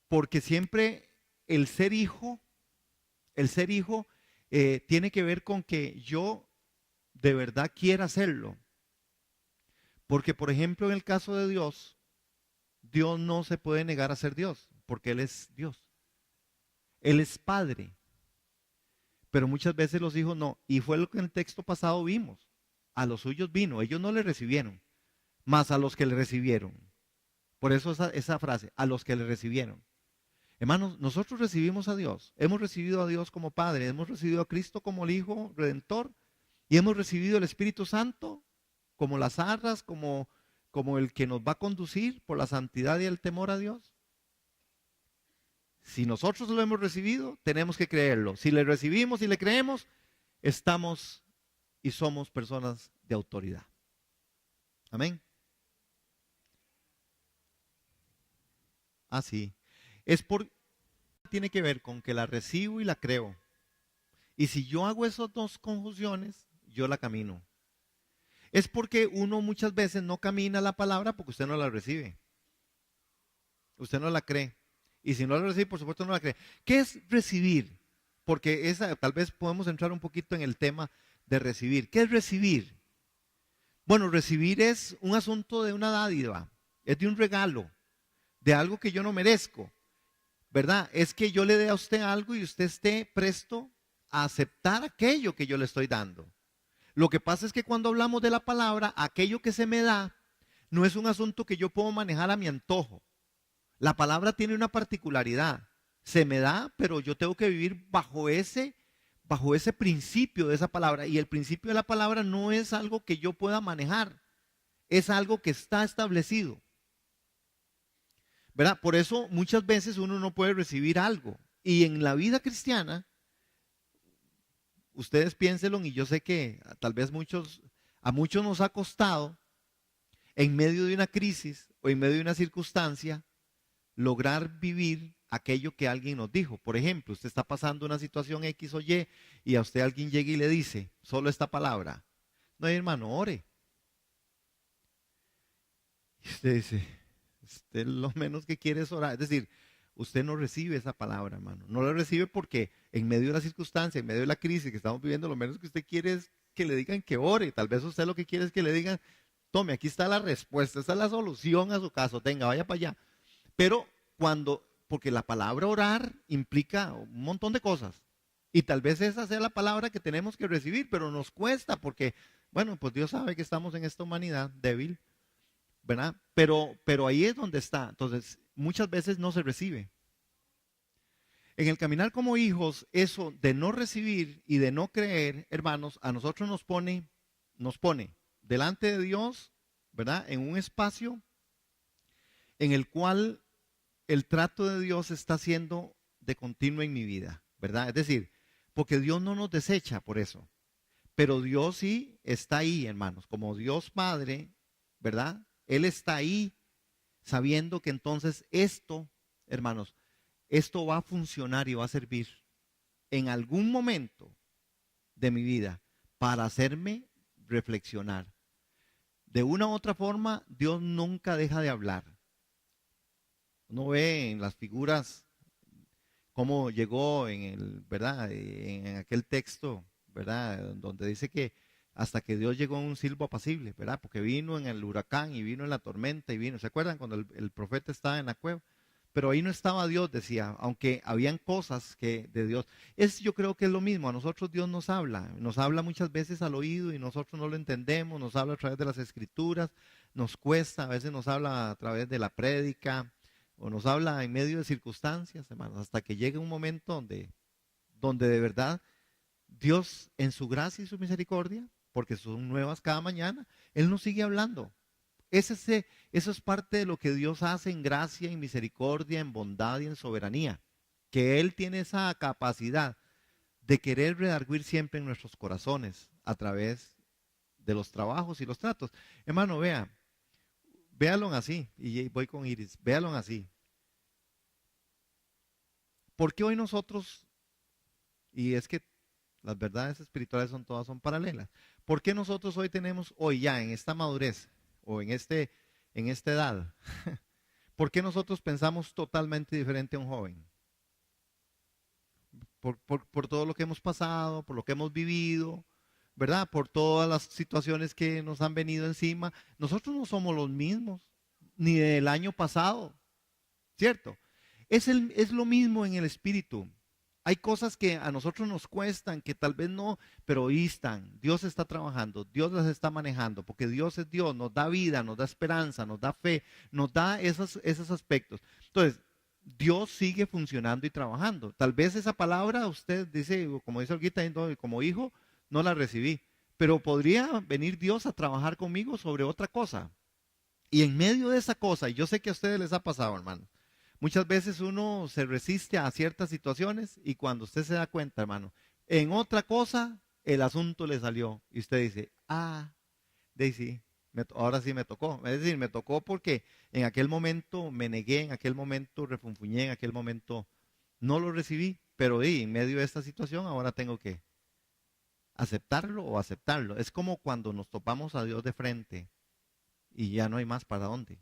Porque siempre el ser hijo, tiene que ver con que yo de verdad quiera hacerlo. Porque, por ejemplo, en el caso de Dios, Dios no se puede negar a ser Dios, porque Él es Dios. Él es Padre. Pero muchas veces los hijos no. Y fue lo que en el texto pasado vimos. A los suyos vino, ellos no le recibieron, mas a los que le recibieron. Por eso esa frase, a los que le recibieron. Hermanos, nosotros recibimos a Dios, hemos recibido a Dios como Padre, hemos recibido a Cristo como el Hijo Redentor y hemos recibido el Espíritu Santo como las arras, como el que nos va a conducir por la santidad y el temor a Dios. Si nosotros lo hemos recibido, tenemos que creerlo. Si le recibimos y le creemos, estamos y somos personas de autoridad. Amén. Así. Tiene que ver con que la recibo y la creo. Y si yo hago esas dos conjunciones, yo la camino. Es porque uno muchas veces no camina la palabra porque usted no la recibe. Usted no la cree. Y si no la recibe, por supuesto no la cree. ¿Qué es recibir? Porque tal vez podemos entrar un poquito en el tema de recibir. ¿Qué es recibir? Bueno, recibir es un asunto de una dádiva, es de un regalo, de algo que yo no merezco, ¿verdad? Es que yo le dé a usted algo y usted esté presto a aceptar aquello que yo le estoy dando. Lo que pasa es que cuando hablamos de la palabra, aquello que se me da no es un asunto que yo puedo manejar a mi antojo. La palabra tiene una particularidad. Se me da, pero yo tengo que vivir bajo ese principio de esa palabra. Y el principio de la palabra no es algo que yo pueda manejar. Es algo que está establecido. ¿Verdad? Por eso muchas veces uno no puede recibir algo. Y en la vida cristiana, ustedes piénsenlo, y yo sé que tal vez a muchos nos ha costado, en medio de una crisis o en medio de una circunstancia, lograr vivir aquello que alguien nos dijo. Por ejemplo, usted está pasando una situación X o Y a usted alguien llega y le dice solo esta palabra. No, hermano, ore. Y usted dice, usted lo menos que quiere es orar. Es decir, usted no recibe esa palabra, hermano. No la recibe porque en medio de la circunstancia, en medio de la crisis que estamos viviendo, lo menos que usted quiere es que le digan que ore. Tal vez usted lo que quiere es que le digan, tome, aquí está la respuesta, esta es la solución a su caso, tenga, vaya para allá. Pero porque la palabra orar implica un montón de cosas. Y tal vez esa sea la palabra que tenemos que recibir, pero nos cuesta porque, bueno, pues Dios sabe que estamos en esta humanidad débil, ¿verdad? Pero ahí es donde está. Entonces, muchas veces no se recibe. En el caminar como hijos, eso de no recibir y de no creer, hermanos, a nosotros nos pone delante de Dios, ¿verdad? En un espacio en el cual el trato de Dios está siendo de continuo en mi vida, ¿verdad? Es decir, porque Dios no nos desecha por eso, pero Dios sí está ahí, hermanos, como Dios Padre, ¿verdad? Él está ahí sabiendo que entonces esto, hermanos, esto va a funcionar y va a servir en algún momento de mi vida para hacerme reflexionar. De una u otra forma, Dios nunca deja de hablar. Uno ve en las figuras cómo llegó en el, ¿verdad? En aquel texto, ¿verdad? Donde dice que hasta que Dios llegó en un silbo apacible, ¿verdad? Porque vino en el huracán y vino en la tormenta y vino. ¿Se acuerdan cuando el profeta estaba en la cueva? Pero ahí no estaba Dios, decía, aunque habían cosas que de Dios. Yo creo que es lo mismo, a nosotros Dios nos habla muchas veces al oído y nosotros no lo entendemos, nos habla a través de las escrituras, nos cuesta, a veces nos habla a través de la prédica o nos habla en medio de circunstancias, hermanos, hasta que llegue un momento donde de verdad Dios en su gracia y su misericordia, porque son nuevas cada mañana, Él nos sigue hablando. Eso es parte de lo que Dios hace en gracia, en misericordia, en bondad y en soberanía. Que Él tiene esa capacidad de querer redarguir siempre en nuestros corazones a través de los trabajos y los tratos. Hermano, véalo así, y voy con Iris, véalo así. ¿Por qué hoy nosotros, y es que las verdades espirituales son paralelas, por qué nosotros hoy tenemos, hoy ya en esta madurez, o en esta edad, ¿por qué nosotros pensamos totalmente diferente a un joven? Por todo lo que hemos pasado, por lo que hemos vivido, ¿verdad? Por todas las situaciones que nos han venido encima. Nosotros no somos los mismos, ni del año pasado, ¿cierto? Es lo mismo en el espíritu. Hay cosas que a nosotros nos cuestan, que tal vez no, pero ahí están. Dios está trabajando, Dios las está manejando, porque Dios es Dios, nos da vida, nos da esperanza, nos da fe, nos da esos aspectos. Entonces, Dios sigue funcionando y trabajando. Tal vez esa palabra usted dice, como dice Olguita, como hijo, no la recibí, pero podría venir Dios a trabajar conmigo sobre otra cosa. Y en medio de esa cosa, y yo sé que a ustedes les ha pasado, hermano, muchas veces uno se resiste a ciertas situaciones y cuando usted se da cuenta, hermano, en otra cosa el asunto le salió y usted dice, Daisy, ahora sí me tocó. Es decir, me tocó porque en aquel momento me negué, en aquel momento refunfuñé, en aquel momento no lo recibí, pero en medio de esta situación ahora tengo que aceptarlo o aceptarlo. Es como cuando nos topamos a Dios de frente y ya no hay más para dónde.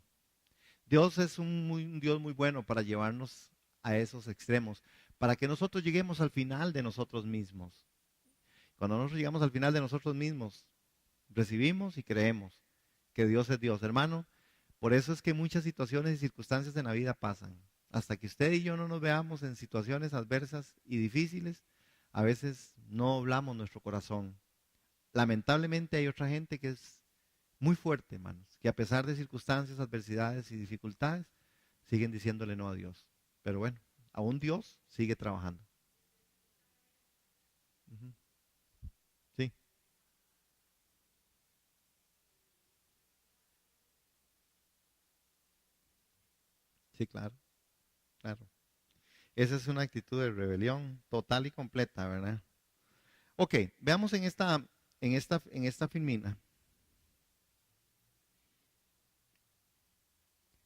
Dios es un Dios muy bueno para llevarnos a esos extremos, para que nosotros lleguemos al final de nosotros mismos. Cuando nosotros llegamos al final de nosotros mismos, recibimos y creemos que Dios es Dios, hermano. Por eso es que muchas situaciones y circunstancias en la vida pasan. Hasta que usted y yo no nos veamos en situaciones adversas y difíciles, a veces no hablamos nuestro corazón. Lamentablemente hay otra gente que es muy fuerte, hermanos, que a pesar de circunstancias, adversidades y dificultades, siguen diciéndole no a Dios. Pero bueno, aún Dios sigue trabajando. Ujú. Sí, sí, claro, claro. Esa es una actitud de rebelión total y completa, ¿verdad? Ok, veamos en esta filmina.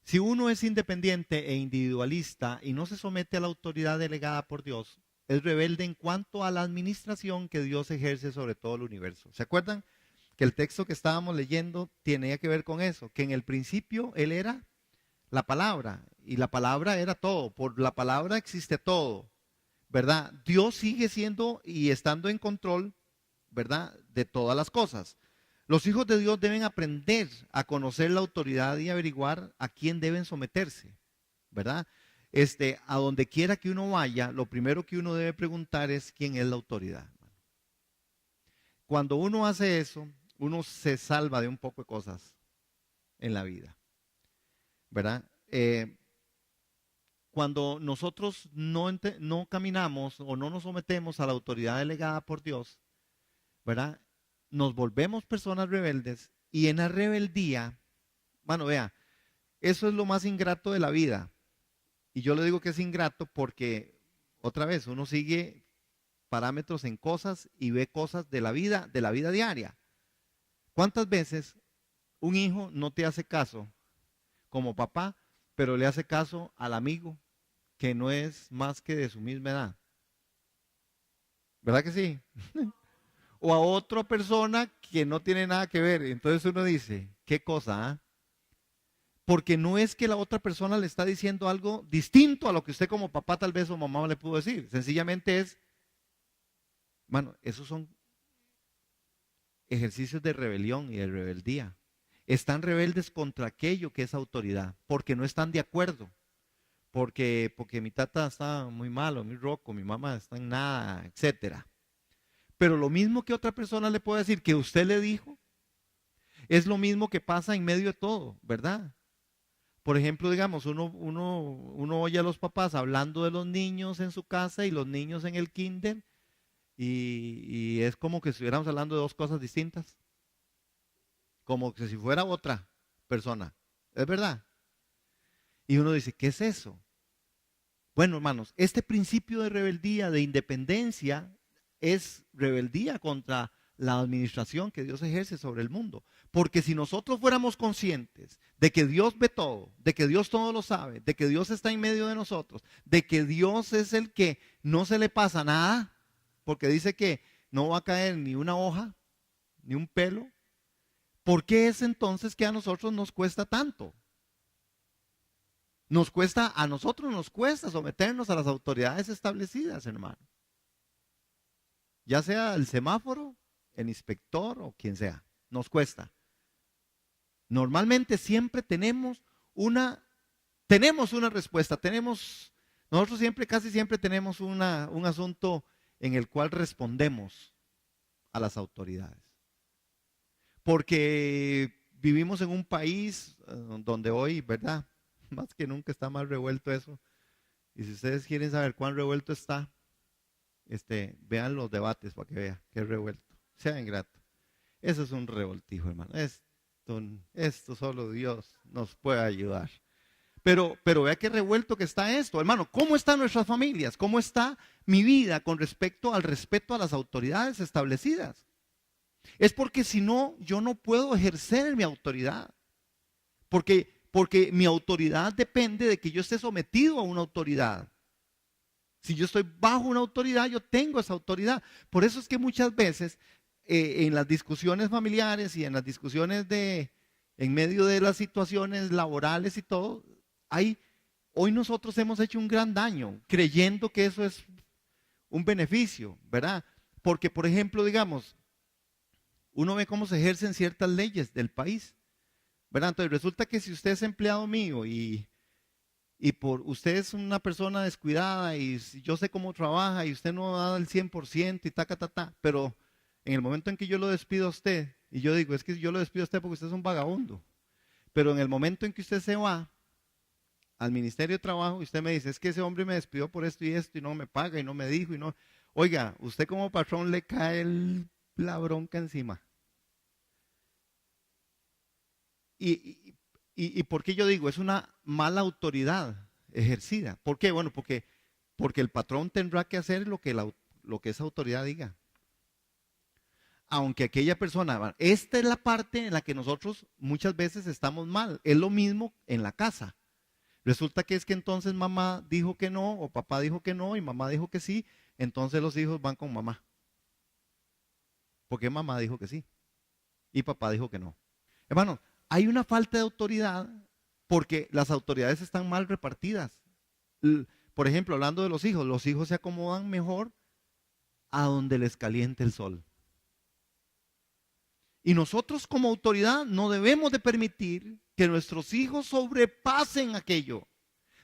Si uno es independiente e individualista y no se somete a la autoridad delegada por Dios, es rebelde en cuanto a la administración que Dios ejerce sobre todo el universo. ¿Se acuerdan que el texto que estábamos leyendo tenía que ver con eso? Que en el principio Él era la palabra y la palabra era todo. Por la palabra existe todo, ¿verdad? Dios sigue siendo y estando en control, ¿verdad? De todas las cosas. Los hijos de Dios deben aprender a conocer la autoridad y averiguar a quién deben someterse, ¿verdad? A donde quiera que uno vaya, lo primero que uno debe preguntar es quién es la autoridad. Cuando uno hace eso, uno se salva de un poco de cosas en la vida, ¿verdad? Cuando nosotros no caminamos o no nos sometemos a la autoridad delegada por Dios, ¿verdad? Nos volvemos personas rebeldes y en la rebeldía, bueno, vea, eso es lo más ingrato de la vida. Y yo le digo que es ingrato porque, otra vez, uno sigue parámetros en cosas y ve cosas de la vida diaria. ¿Cuántas veces un hijo no te hace caso como papá, pero le hace caso al amigo? que no es más que de su misma edad. ¿Verdad que sí? O a otra persona que no tiene nada que ver. Entonces uno dice, ¿qué cosa? ¿Ah? Porque no es que la otra persona le está diciendo algo distinto a lo que usted como papá tal vez o mamá le pudo decir. Sencillamente es, bueno, esos son ejercicios de rebelión y de rebeldía. Están rebeldes contra aquello que es autoridad, porque no están de acuerdo. Porque mi tata está muy malo, muy roco, mi mamá está en nada, etcétera. Pero lo mismo que otra persona le puede decir que usted le dijo, es lo mismo que pasa en medio de todo, ¿verdad? Por ejemplo, digamos, uno oye a los papás hablando de los niños en su casa y los niños en el kinder y es como que estuviéramos hablando de dos cosas distintas, como que si fuera otra persona, ¿es verdad? Y uno dice, ¿qué es eso? Bueno, hermanos, este principio de rebeldía, de independencia, es rebeldía contra la administración que Dios ejerce sobre el mundo. Porque si nosotros fuéramos conscientes de que Dios ve todo, de que Dios todo lo sabe, de que Dios está en medio de nosotros, de que Dios es el que no se le pasa nada, porque dice que no va a caer ni una hoja, ni un pelo, ¿por qué es entonces que a nosotros nos cuesta tanto? A nosotros nos cuesta someternos a las autoridades establecidas, hermano. Ya sea el semáforo, el inspector o quien sea, nos cuesta. Normalmente siempre tenemos una respuesta, nosotros siempre, casi siempre tenemos un asunto en el cual respondemos a las autoridades. Porque vivimos en un país donde hoy, ¿verdad? Más que nunca está más revuelto eso. Y si ustedes quieren saber cuán revuelto está, vean los debates para que vean que es revuelto. Sea ingrato. Eso es un revoltijo, hermano. Esto solo Dios nos puede ayudar. Pero vea qué revuelto que está esto, hermano. ¿Cómo están nuestras familias? ¿Cómo está mi vida con respecto al respeto a las autoridades establecidas? Es porque si no, yo no puedo ejercer mi autoridad. Porque mi autoridad depende de que yo esté sometido a una autoridad. Si yo estoy bajo una autoridad, yo tengo esa autoridad. Por eso es que muchas veces en las discusiones familiares y en las discusiones en medio de las situaciones laborales y todo, hoy nosotros hemos hecho un gran daño creyendo que eso es un beneficio, ¿verdad? Porque, por ejemplo, digamos, uno ve cómo se ejercen ciertas leyes del país, ¿verdad? Entonces resulta que si usted es empleado mío y por usted es una persona descuidada y yo sé cómo trabaja y usted no da el 100% y pero en el momento en que yo lo despido a usted, y yo digo, es que yo lo despido a usted porque usted es un vagabundo, pero en el momento en que usted se va al Ministerio de Trabajo y usted me dice, es que ese hombre me despidió por esto y no me paga y no me dijo y no, oiga, usted como patrón le cae la bronca encima. Y ¿por qué yo digo? Es una mala autoridad ejercida. ¿Por qué? Bueno, porque el patrón tendrá que hacer lo que esa autoridad diga. Aunque aquella persona, esta es la parte en la que nosotros muchas veces estamos mal. Es lo mismo en la casa. Resulta que es que entonces mamá dijo que no, o papá dijo que no, y mamá dijo que sí, entonces los hijos van con mamá. Porque mamá dijo que sí, y papá dijo que no. Hermano, hay una falta de autoridad porque las autoridades están mal repartidas. Por ejemplo, hablando de los hijos se acomodan mejor a donde les caliente el sol. Y nosotros como autoridad no debemos de permitir que nuestros hijos sobrepasen aquello.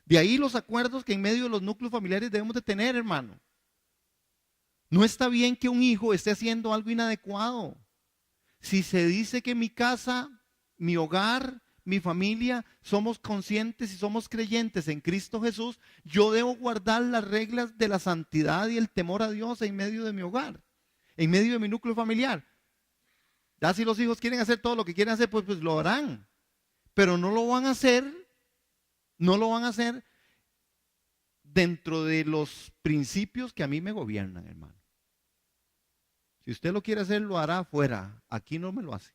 De ahí los acuerdos que en medio de los núcleos familiares debemos de tener, hermano. No está bien que un hijo esté haciendo algo inadecuado. Si se dice que mi casa, mi hogar, mi familia, somos conscientes y somos creyentes en Cristo Jesús, yo debo guardar las reglas de la santidad y el temor a Dios en medio de mi hogar, en medio de mi núcleo familiar. Ya si los hijos quieren hacer todo lo que quieren hacer, pues lo harán. Pero no lo van a hacer dentro de los principios que a mí me gobiernan, hermano. Si usted lo quiere hacer, lo hará afuera. Aquí no me lo hace.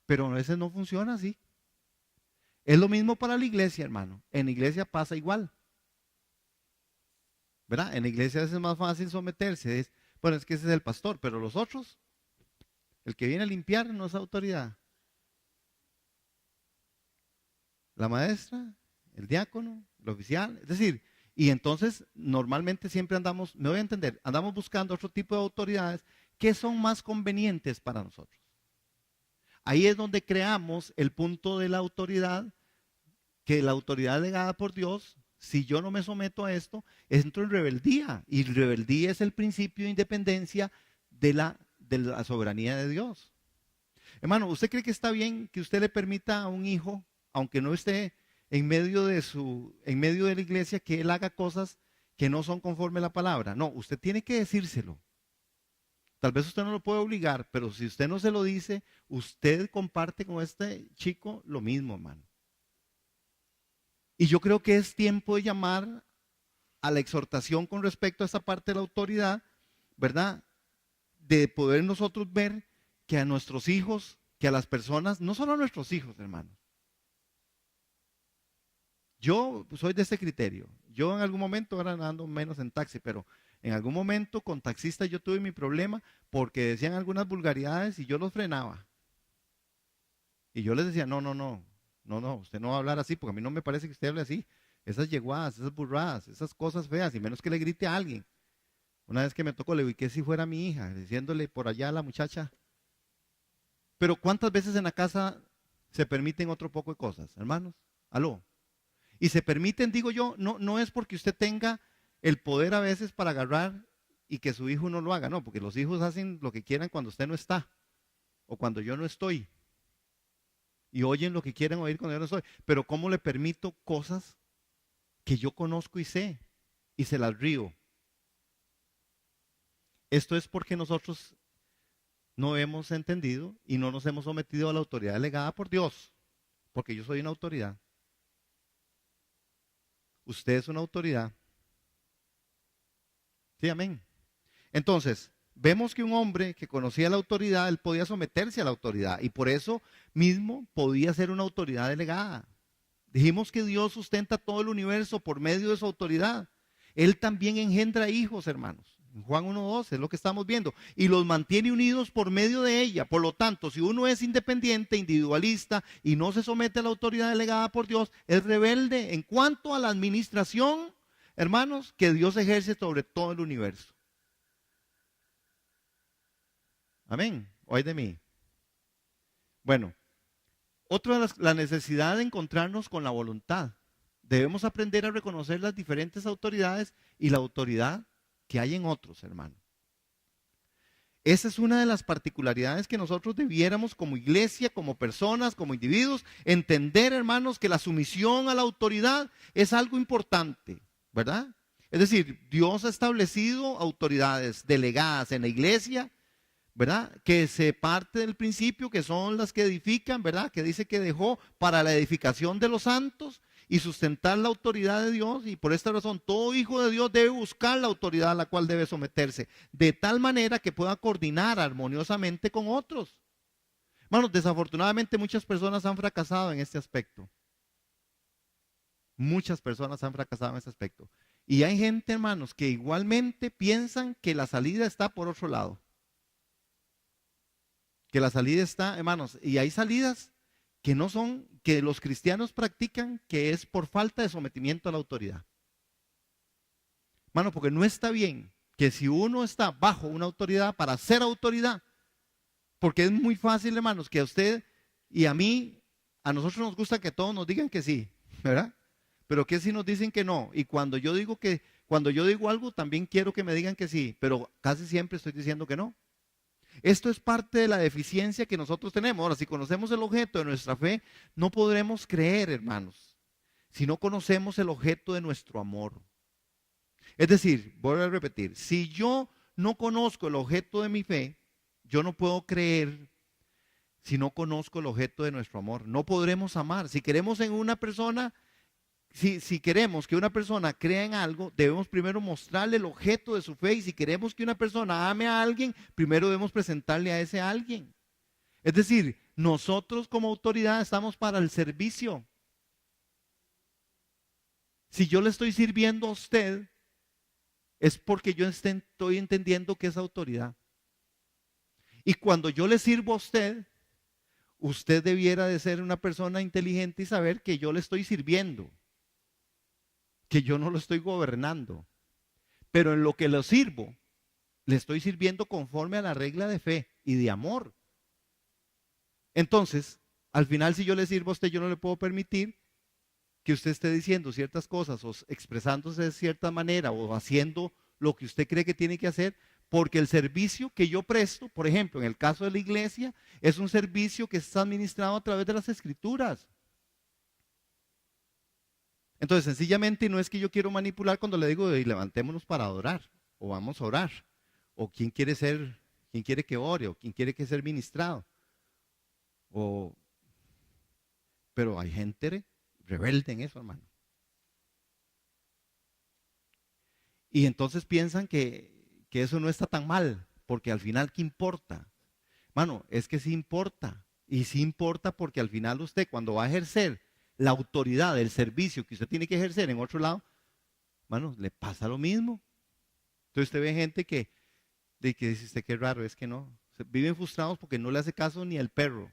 Pero a veces no funciona así. Es lo mismo para la iglesia, hermano. En la iglesia pasa igual, ¿verdad? En la iglesia es más fácil someterse. Bueno, es que ese es el pastor, pero los otros, el que viene a limpiar no es autoridad. La maestra, el diácono, el oficial, es decir, y entonces normalmente siempre andamos, me voy a entender, andamos buscando otro tipo de autoridades que son más convenientes para nosotros. Ahí es donde creamos el punto de la autoridad, que la autoridad legada por Dios, si yo no me someto a esto, entro en rebeldía. Y rebeldía es el principio de independencia de la soberanía de Dios. Hermano, ¿usted cree que está bien que usted le permita a un hijo, aunque no esté en medio de la iglesia, que él haga cosas que no son conforme a la palabra? No, usted tiene que decírselo. Tal vez usted no lo puede obligar, pero si usted no se lo dice, usted comparte con este chico lo mismo, hermano. Y yo creo que es tiempo de llamar a la exhortación con respecto a esta parte de la autoridad, ¿verdad? De poder nosotros ver que a nuestros hijos, que a las personas, no solo a nuestros hijos, hermanos. Yo soy de este criterio. Yo en algún momento, ahora ando menos en taxi, pero en algún momento con taxistas yo tuve mi problema porque decían algunas vulgaridades y yo los frenaba. Y yo les decía, no, no, no, no, no, usted no va a hablar así porque a mí no me parece que usted hable así. Esas yeguadas, esas burradas, esas cosas feas, y menos que le grite a alguien. Una vez que me tocó, le dije, ¿qué si fuera mi hija? Diciéndole por allá a la muchacha. Pero ¿cuántas veces en la casa se permiten otro poco de cosas, hermanos? Aló. Y se permiten, digo yo, no es porque usted tenga el poder a veces para agarrar y que su hijo no lo haga, no, porque los hijos hacen lo que quieran cuando usted no está o cuando yo no estoy. Y oyen lo que quieren oír cuando yo no estoy. Pero ¿cómo le permito cosas que yo conozco y sé y se las río? Esto es porque nosotros no hemos entendido y no nos hemos sometido a la autoridad delegada por Dios, porque yo soy una autoridad. Usted es una autoridad. Sí, amén. Entonces, vemos que un hombre que conocía la autoridad, él podía someterse a la autoridad y por eso mismo podía ser una autoridad delegada. Dijimos que Dios sustenta todo el universo por medio de su autoridad. Él también engendra hijos, hermanos. En Juan 1:12 es lo que estamos viendo. Y los mantiene unidos por medio de ella. Por lo tanto, si uno es independiente, individualista y no se somete a la autoridad delegada por Dios, es rebelde en cuanto a la administración, hermanos, que Dios ejerce sobre todo el universo. Amén. Oye de mí. Bueno, otra de la necesidad de encontrarnos con la voluntad. Debemos aprender a reconocer las diferentes autoridades y la autoridad que hay en otros, hermano. Esa es una de las particularidades que nosotros debiéramos como iglesia, como personas, como individuos, entender, hermanos, que la sumisión a la autoridad es algo importante, ¿verdad? Es decir, Dios ha establecido autoridades delegadas en la iglesia, ¿verdad? Que se parte del principio que son las que edifican, ¿verdad? Que dice que dejó para la edificación de los santos y sustentar la autoridad de Dios, y por esta razón todo hijo de Dios debe buscar la autoridad a la cual debe someterse, de tal manera que pueda coordinar armoniosamente con otros. Hermanos, desafortunadamente muchas personas han fracasado en este aspecto. Muchas personas han fracasado en este aspecto. Y hay gente, hermanos, que igualmente piensan que la salida está por otro lado. Que la salida está, hermanos, y hay salidas que no son, que los cristianos practican, que es por falta de sometimiento a la autoridad. Hermano, porque no está bien que si uno está bajo una autoridad para ser autoridad, porque es muy fácil, hermanos, que a usted y a mí, a nosotros nos gusta que todos nos digan que sí, ¿verdad? Pero que si nos dicen que no, y cuando yo digo algo, también quiero que me digan que sí, pero casi siempre estoy diciendo que no. Esto es parte de la deficiencia que nosotros tenemos. Ahora, si conocemos el objeto de nuestra fe, no podremos creer, hermanos, si no conocemos el objeto de nuestro amor. Es decir, voy a repetir, si yo no conozco el objeto de mi fe, yo no puedo creer si no conozco el objeto de nuestro amor. No podremos amar. Si queremos en una persona, si queremos que una persona crea en algo, debemos primero mostrarle el objeto de su fe. Y si queremos que una persona ame a alguien, primero debemos presentarle a ese alguien. Es decir, nosotros como autoridad estamos para el servicio. Si yo le estoy sirviendo a usted, es porque yo estoy entendiendo que es autoridad. Y cuando yo le sirvo a usted, usted debiera de ser una persona inteligente y saber que yo le estoy sirviendo, que yo no lo estoy gobernando. Pero en lo que lo sirvo, le estoy sirviendo conforme a la regla de fe y de amor. Entonces, al final, si yo le sirvo a usted, yo no le puedo permitir que usted esté diciendo ciertas cosas o expresándose de cierta manera o haciendo lo que usted cree que tiene que hacer, porque el servicio que yo presto, por ejemplo, en el caso de la iglesia, es un servicio que está administrado a través de las escrituras. Entonces, sencillamente no es que yo quiero manipular cuando le digo, "Ey, levantémonos para adorar, o vamos a orar, o quién quiere que ore, o quién quiere que sea ministrado. O, pero hay gente rebelde en eso, hermano. Y entonces piensan que eso no está tan mal, porque al final, ¿qué importa? Mano, es que sí importa. Y sí importa porque al final usted, cuando va a ejercer la autoridad del servicio que usted tiene que ejercer en otro lado, mano, le pasa lo mismo. Entonces usted ve gente que dice usted, qué raro, es que no. Viven frustrados porque no le hace caso ni al perro.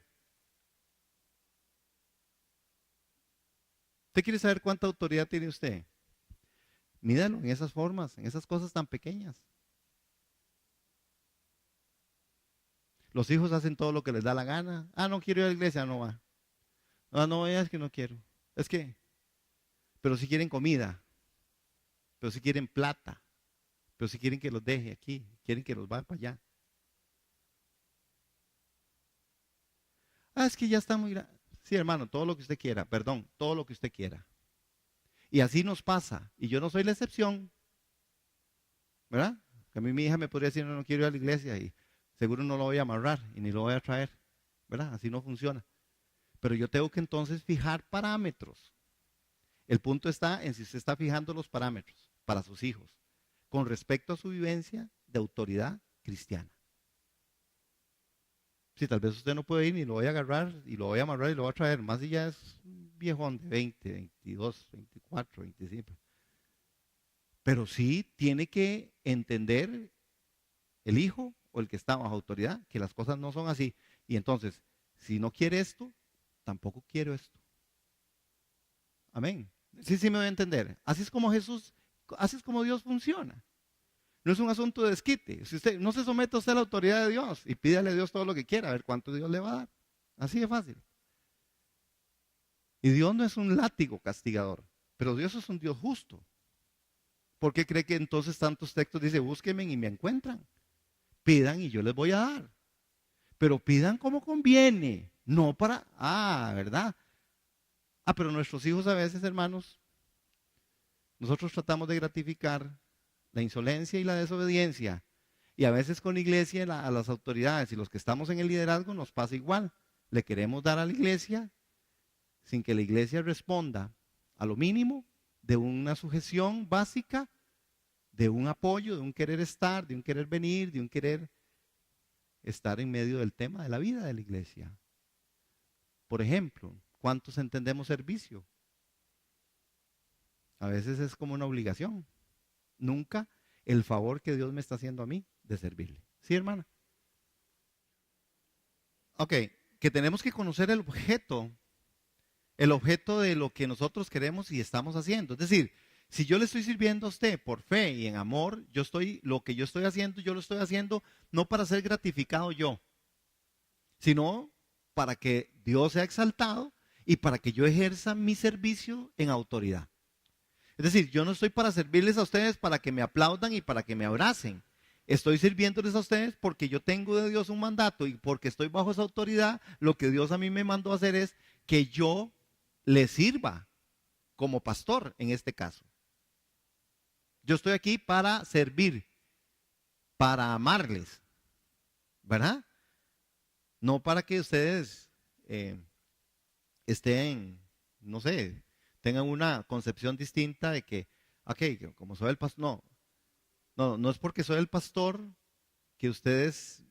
¿Usted quiere saber cuánta autoridad tiene usted? Mídalo en esas formas, en esas cosas tan pequeñas. Los hijos hacen todo lo que les da la gana. Ah, no quiero ir a la iglesia, no va. No, no, es que no quiero. Es que, pero si quieren comida, pero si quieren plata, pero si quieren que los deje aquí, quieren que los vaya para allá. Ah, es que ya está muy grande. Sí, hermano, todo lo que usted quiera, perdón, todo lo que usted quiera. Y así nos pasa. Y yo no soy la excepción, ¿verdad? Que a mí mi hija me podría decir, no, no quiero ir a la iglesia y seguro no lo voy a amarrar y ni lo voy a traer, ¿verdad? Así no funciona. Pero yo tengo que entonces fijar parámetros. El punto está en si usted está fijando los parámetros para sus hijos con respecto a su vivencia de autoridad cristiana. Si tal vez usted no puede ir ni lo voy a agarrar y lo voy a amarrar y lo voy a traer, más si ya es un viejón de 20, 22, 24, 25. Pero sí tiene que entender el hijo o el que está bajo autoridad que las cosas no son así. Y entonces, si no quiere esto, tampoco quiero esto. Amén. Sí, sí me voy a entender. Así es como Jesús, así es como Dios funciona. No es un asunto de desquite. Si usted no se somete a usted a la autoridad de Dios y pídale a Dios todo lo que quiera, a ver cuánto Dios le va a dar. Así de fácil. Y Dios no es un látigo castigador, pero Dios es un Dios justo. ¿Por qué cree que entonces tantos textos dice, búsquenme y me encuentran? Pidan y yo les voy a dar. Pero pidan como conviene, no para, ¿verdad? Pero nuestros hijos a veces, hermanos, nosotros tratamos de gratificar la insolencia y la desobediencia. Y a veces con la iglesia, a las autoridades y los que estamos en el liderazgo nos pasa igual. Le queremos dar a la iglesia sin que la iglesia responda a lo mínimo de una sujeción básica, de un apoyo, de un querer estar, de un querer venir, de un querer estar en medio del tema de la vida de la iglesia. Por ejemplo, ¿cuántos entendemos servicio? A veces es como una obligación. Nunca el favor que Dios me está haciendo a mí de servirle. ¿Sí, hermana? Ok, que tenemos que conocer el objeto de lo que nosotros queremos y estamos haciendo. Es decir, si yo le estoy sirviendo a usted por fe y en amor, lo que yo estoy haciendo, yo lo estoy haciendo no para ser gratificado yo, sino para que Dios sea exaltado y para que yo ejerza mi servicio en autoridad. Es decir, yo no estoy para servirles a ustedes para que me aplaudan y para que me abracen. Estoy sirviéndoles a ustedes porque yo tengo de Dios un mandato y porque estoy bajo esa autoridad. Lo que Dios a mí me mandó a hacer es que yo les sirva como pastor en este caso. Yo estoy aquí para servir, para amarles, ¿verdad? No para que ustedes estén, no sé, tengan una concepción distinta de que, ok, como soy el pastor, no es porque soy el pastor que ustedes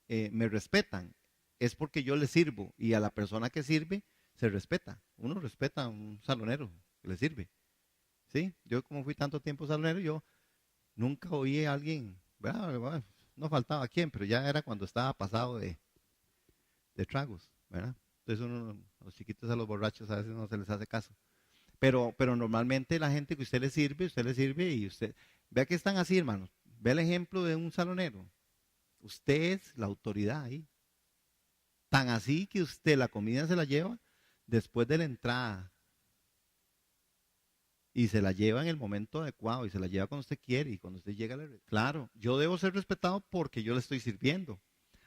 me respetan, es porque yo les sirvo y a la persona que sirve se respeta. Uno respeta a un salonero que le sirve. ¿sí? Yo como fui tanto tiempo salonero, yo nunca oí a alguien, ¿verdad? Bueno, no faltaba quien, pero ya era cuando estaba pasado de tragos, ¿verdad? Entonces los chiquitos a los borrachos a veces no se les hace caso. Pero normalmente la gente que usted le sirve y usted, vea que están así, hermanos. Ve el ejemplo de un salonero. Usted es la autoridad ahí. Tan así que usted la comida se la lleva después de la entrada. Y se la lleva en el momento adecuado y se la lleva cuando usted quiere y cuando usted llega. Claro, yo debo ser respetado porque yo le estoy sirviendo.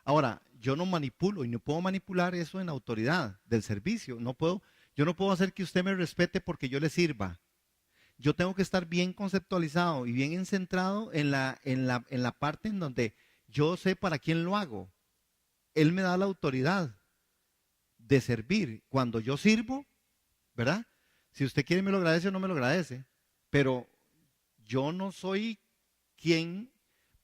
Ahora, yo no manipulo y no puedo manipular eso en la autoridad del servicio. Yo no puedo hacer que usted me respete porque yo le sirva. Yo tengo que estar bien conceptualizado y bien centrado en la parte en donde yo sé para quién lo hago. Él me da la autoridad de servir. Cuando yo sirvo, ¿verdad? Si usted quiere me lo agradece o no me lo agradece. Pero yo no soy quien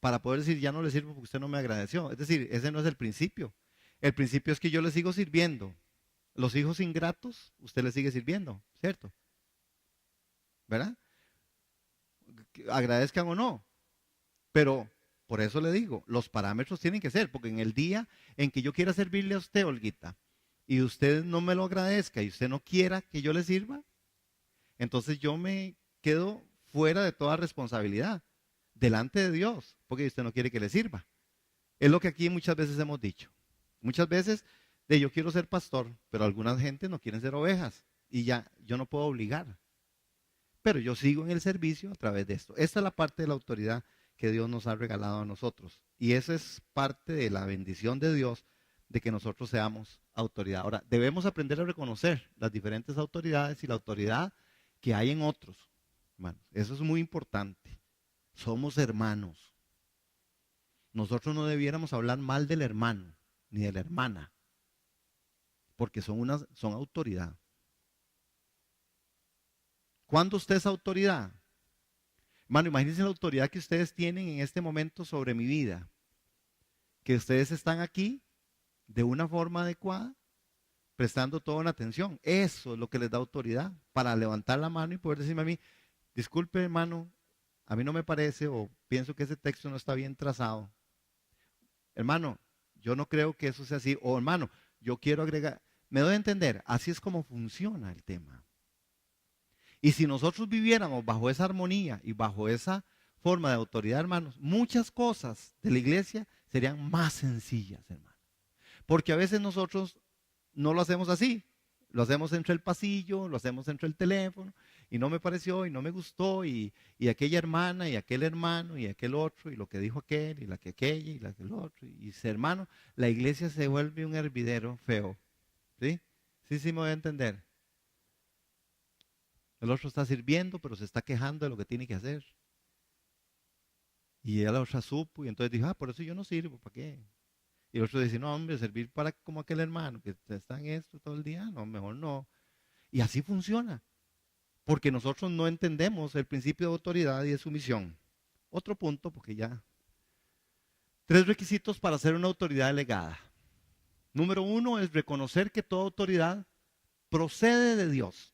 para poder decir ya no le sirvo porque usted no me agradeció. Es decir, ese no es el principio. El principio es que yo le sigo sirviendo. Los hijos ingratos, usted le sigue sirviendo, ¿cierto? ¿Verdad? Agradezcan o no. Pero por eso le digo, los parámetros tienen que ser, porque en el día en que yo quiera servirle a usted, Olguita, y usted no me lo agradezca y usted no quiera que yo le sirva, entonces yo me quedo fuera de toda responsabilidad delante de Dios, porque usted no quiere que le sirva. Es lo que aquí muchas veces hemos dicho. Muchas veces de yo quiero ser pastor, pero algunas gentes no quieren ser ovejas y ya yo no puedo obligar. Pero yo sigo en el servicio a través de esto. Esta es la parte de la autoridad que Dios nos ha regalado a nosotros. Y esa es parte de la bendición de Dios de que nosotros seamos autoridad. Ahora, debemos aprender a reconocer las diferentes autoridades y la autoridad que hay en otros. Hermanos, eso es muy importante. Somos hermanos. Nosotros no debiéramos hablar mal del hermano ni de la hermana, porque son autoridad. ¿Cuándo usted es autoridad? Hermano, imagínense la autoridad que ustedes tienen en este momento sobre mi vida. Que ustedes están aquí de una forma adecuada, prestando toda una atención. Eso es lo que les da autoridad para levantar la mano y poder decirme a mí, disculpe hermano, a mí no me parece o pienso que ese texto no está bien trazado. Hermano, yo no creo que eso sea así. O hermano, yo quiero agregar, me doy a entender, así es como funciona el tema. Y si nosotros viviéramos bajo esa armonía y bajo esa forma de autoridad, hermanos, muchas cosas de la iglesia serían más sencillas, hermano. Porque a veces nosotros no lo hacemos así. Lo hacemos entre el pasillo, lo hacemos entre el teléfono, y no me pareció, y no me gustó, y aquella hermana, y aquel hermano, y aquel otro, y lo que dijo aquel, y la que aquella, y la que el otro. Y hermano, la iglesia se vuelve un hervidero feo. ¿Sí? Sí, me voy a entender. El otro está sirviendo, pero se está quejando de lo que tiene que hacer. Y ella la otra supo, y entonces dijo, por eso yo no sirvo, ¿para qué? Y el otro dice, no, hombre, servir para como aquel hermano que está en esto todo el día, no, mejor no. Y así funciona, porque nosotros no entendemos el principio de autoridad y de sumisión. Otro punto, porque ya. 3 requisitos para ser una autoridad delegada. Número 1 es reconocer que toda autoridad procede de Dios.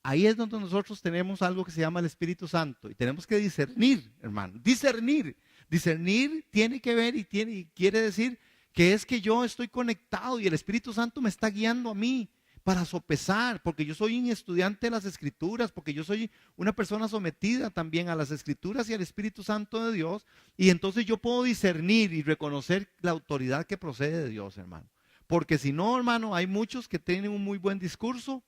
Ahí es donde nosotros tenemos algo que se llama el Espíritu Santo y tenemos que discernir, hermano, discernir. Discernir tiene que ver y quiere decir que es que yo estoy conectado y el Espíritu Santo me está guiando a mí para sopesar, porque yo soy un estudiante de las Escrituras, porque yo soy una persona sometida también a las Escrituras y al Espíritu Santo de Dios, y entonces yo puedo discernir y reconocer la autoridad que procede de Dios, hermano. Porque si no, hermano, hay muchos que tienen un muy buen discurso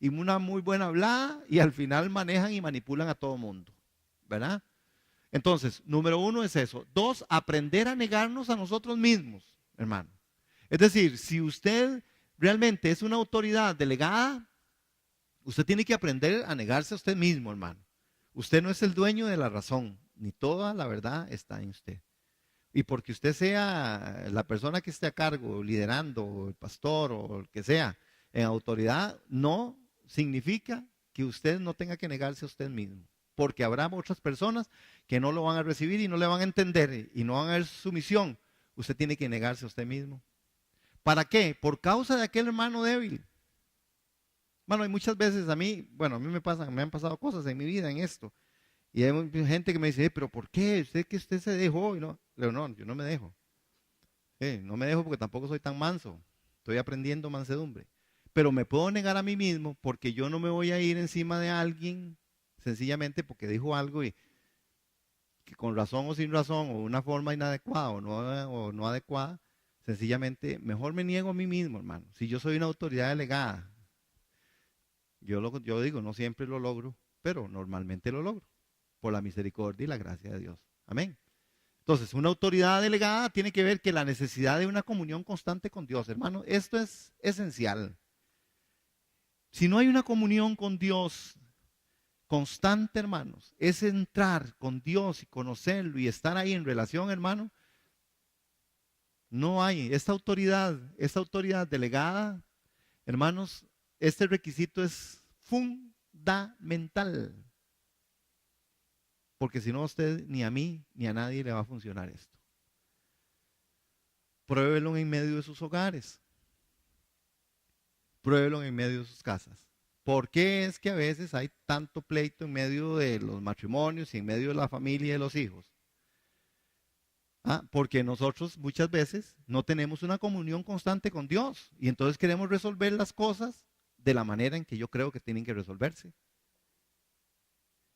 y una muy buena hablada y al final manejan y manipulan a todo mundo, ¿verdad? Entonces, número 1 es eso. 2, aprender a negarnos a nosotros mismos, hermano. Es decir, si usted realmente es una autoridad delegada, usted tiene que aprender a negarse a usted mismo, hermano. Usted no es el dueño de la razón, ni toda la verdad está en usted. Y porque usted sea la persona que esté a cargo, liderando, o el pastor, o el que sea, en autoridad, no significa que usted no tenga que negarse a usted mismo. Porque habrá otras personas que no lo van a recibir y no le van a entender y no van a ver sumisión. Usted tiene que negarse a usted mismo. ¿Para qué? Por causa de aquel hermano débil. Bueno, hay muchas veces a mí me han pasado cosas en mi vida en esto. Y hay gente que me dice, pero ¿por qué? Usted se dejó. Y no, le digo, no, yo no me dejo. No me dejo porque tampoco soy tan manso. Estoy aprendiendo mansedumbre. Pero me puedo negar a mí mismo porque yo no me voy a ir encima de alguien sencillamente porque dijo algo y que con razón o sin razón, o una forma inadecuada o no adecuada, sencillamente mejor me niego a mí mismo, hermano. Si yo soy una autoridad delegada, yo digo, no siempre lo logro, pero normalmente lo logro, por la misericordia y la gracia de Dios. Amén. Entonces, una autoridad delegada tiene que ver que la necesidad de una comunión constante con Dios, hermano, esto es esencial. Si no hay una comunión con Dios constante, hermanos, es entrar con Dios y conocerlo y estar ahí en relación, hermano. No hay esta autoridad delegada, hermanos, este requisito es fundamental. Porque si no, a usted, ni a mí, ni a nadie le va a funcionar esto. Pruébelo en medio de sus hogares. Pruébelo en medio de sus casas. ¿Por qué es que a veces hay tanto pleito en medio de los matrimonios y en medio de la familia y de los hijos? Porque nosotros muchas veces no tenemos una comunión constante con Dios y entonces queremos resolver las cosas de la manera en que yo creo que tienen que resolverse.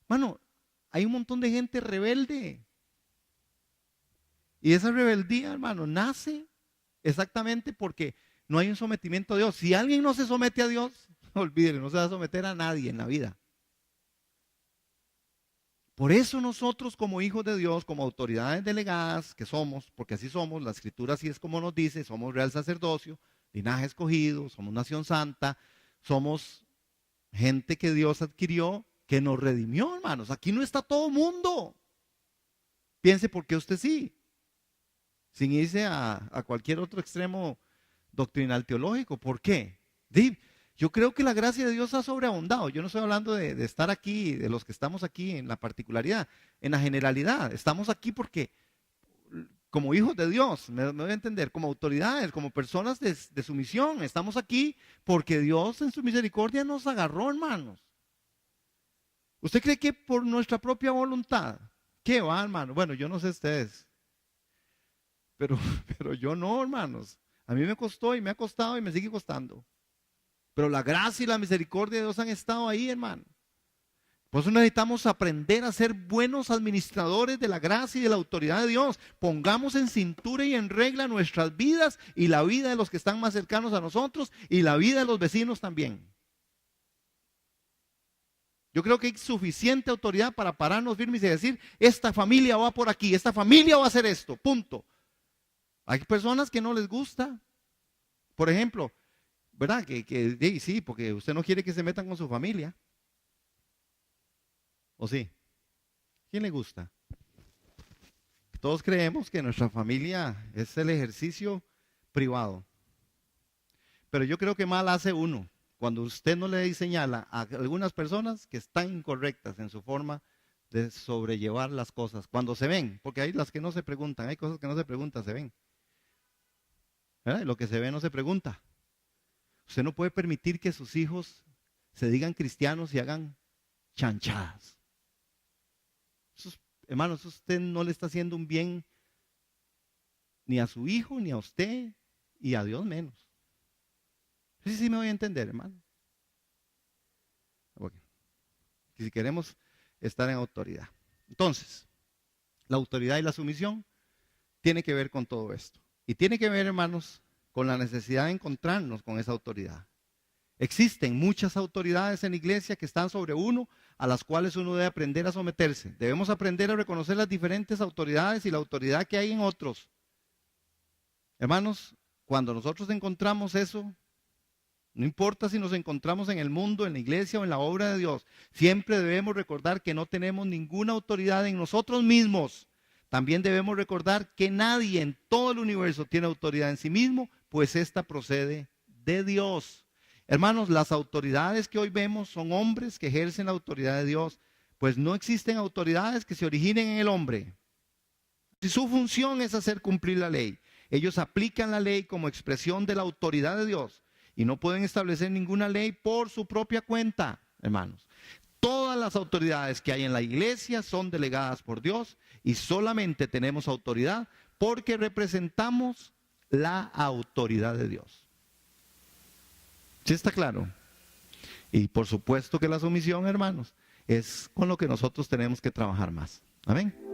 Mano, hay un montón de gente rebelde y esa rebeldía, hermano, nace exactamente porque no hay un sometimiento a Dios. Si alguien no se somete a Dios, olvídelo, no se va a someter a nadie en la vida. Por eso nosotros como hijos de Dios, como autoridades delegadas que somos, porque así somos, la escritura así es como nos dice, somos real sacerdocio, linaje escogido, somos nación santa, somos gente que Dios adquirió, que nos redimió, hermanos. Aquí no está todo mundo. Piense por qué usted sí, sin irse a cualquier otro extremo doctrinal teológico. ¿Por qué? Yo creo que la gracia de Dios ha sobreabundado. Yo no estoy hablando de estar aquí, de los que estamos aquí en la particularidad, en la generalidad. Estamos aquí porque, como hijos de Dios, me voy a entender, como autoridades, como personas de su misión, estamos aquí porque Dios en su misericordia nos agarró, hermanos. ¿Usted cree que por nuestra propia voluntad? ¿Qué va, hermano? Bueno, yo no sé ustedes, pero yo no, hermanos. A mí me costó y me ha costado y me sigue costando. Pero la gracia y la misericordia de Dios han estado ahí, hermano. Por eso necesitamos aprender a ser buenos administradores de la gracia y de la autoridad de Dios. Pongamos en cintura y en regla nuestras vidas y la vida de los que están más cercanos a nosotros y la vida de los vecinos también. Yo creo que hay suficiente autoridad para pararnos firmes y decir, esta familia va por aquí, esta familia va a hacer esto, punto. Hay personas que no les gusta. Por ejemplo, ¿verdad? Sí, porque usted no quiere que se metan con su familia. ¿O sí? ¿Quién le gusta? Todos creemos que nuestra familia es el ejercicio privado. Pero yo creo que mal hace uno cuando usted no le señala a algunas personas que están incorrectas en su forma de sobrellevar las cosas. Cuando se ven, porque hay las que no se preguntan, hay cosas que no se preguntan, se ven. ¿Verdad? Lo que se ve no se pregunta. Usted no puede permitir que sus hijos se digan cristianos y hagan chanchadas. Hermanos, usted no le está haciendo un bien ni a su hijo, ni a usted, y a Dios menos. Sí me voy a entender, hermano. Okay. Si queremos estar en autoridad. Entonces, la autoridad y la sumisión tiene que ver con todo esto. Y tiene que ver, hermanos, con la necesidad de encontrarnos con esa autoridad. Existen muchas autoridades en la iglesia que están sobre uno, a las cuales uno debe aprender a someterse. Debemos aprender a reconocer las diferentes autoridades y la autoridad que hay en otros. Hermanos, cuando nosotros encontramos eso, no importa si nos encontramos en el mundo, en la iglesia o en la obra de Dios, siempre debemos recordar que no tenemos ninguna autoridad en nosotros mismos. También debemos recordar que nadie en todo el universo tiene autoridad en sí mismo, pues esta procede de Dios. Hermanos, las autoridades que hoy vemos son hombres que ejercen la autoridad de Dios, pues no existen autoridades que se originen en el hombre. Si su función es hacer cumplir la ley, ellos aplican la ley como expresión de la autoridad de Dios. y no pueden establecer ninguna ley por su propia cuenta, hermanos. Todas las autoridades que hay en la iglesia son delegadas por Dios y solamente tenemos autoridad porque representamos la autoridad de Dios. ¿Sí está claro? Y por supuesto que la sumisión, hermanos, es con lo que nosotros tenemos que trabajar más. Amén.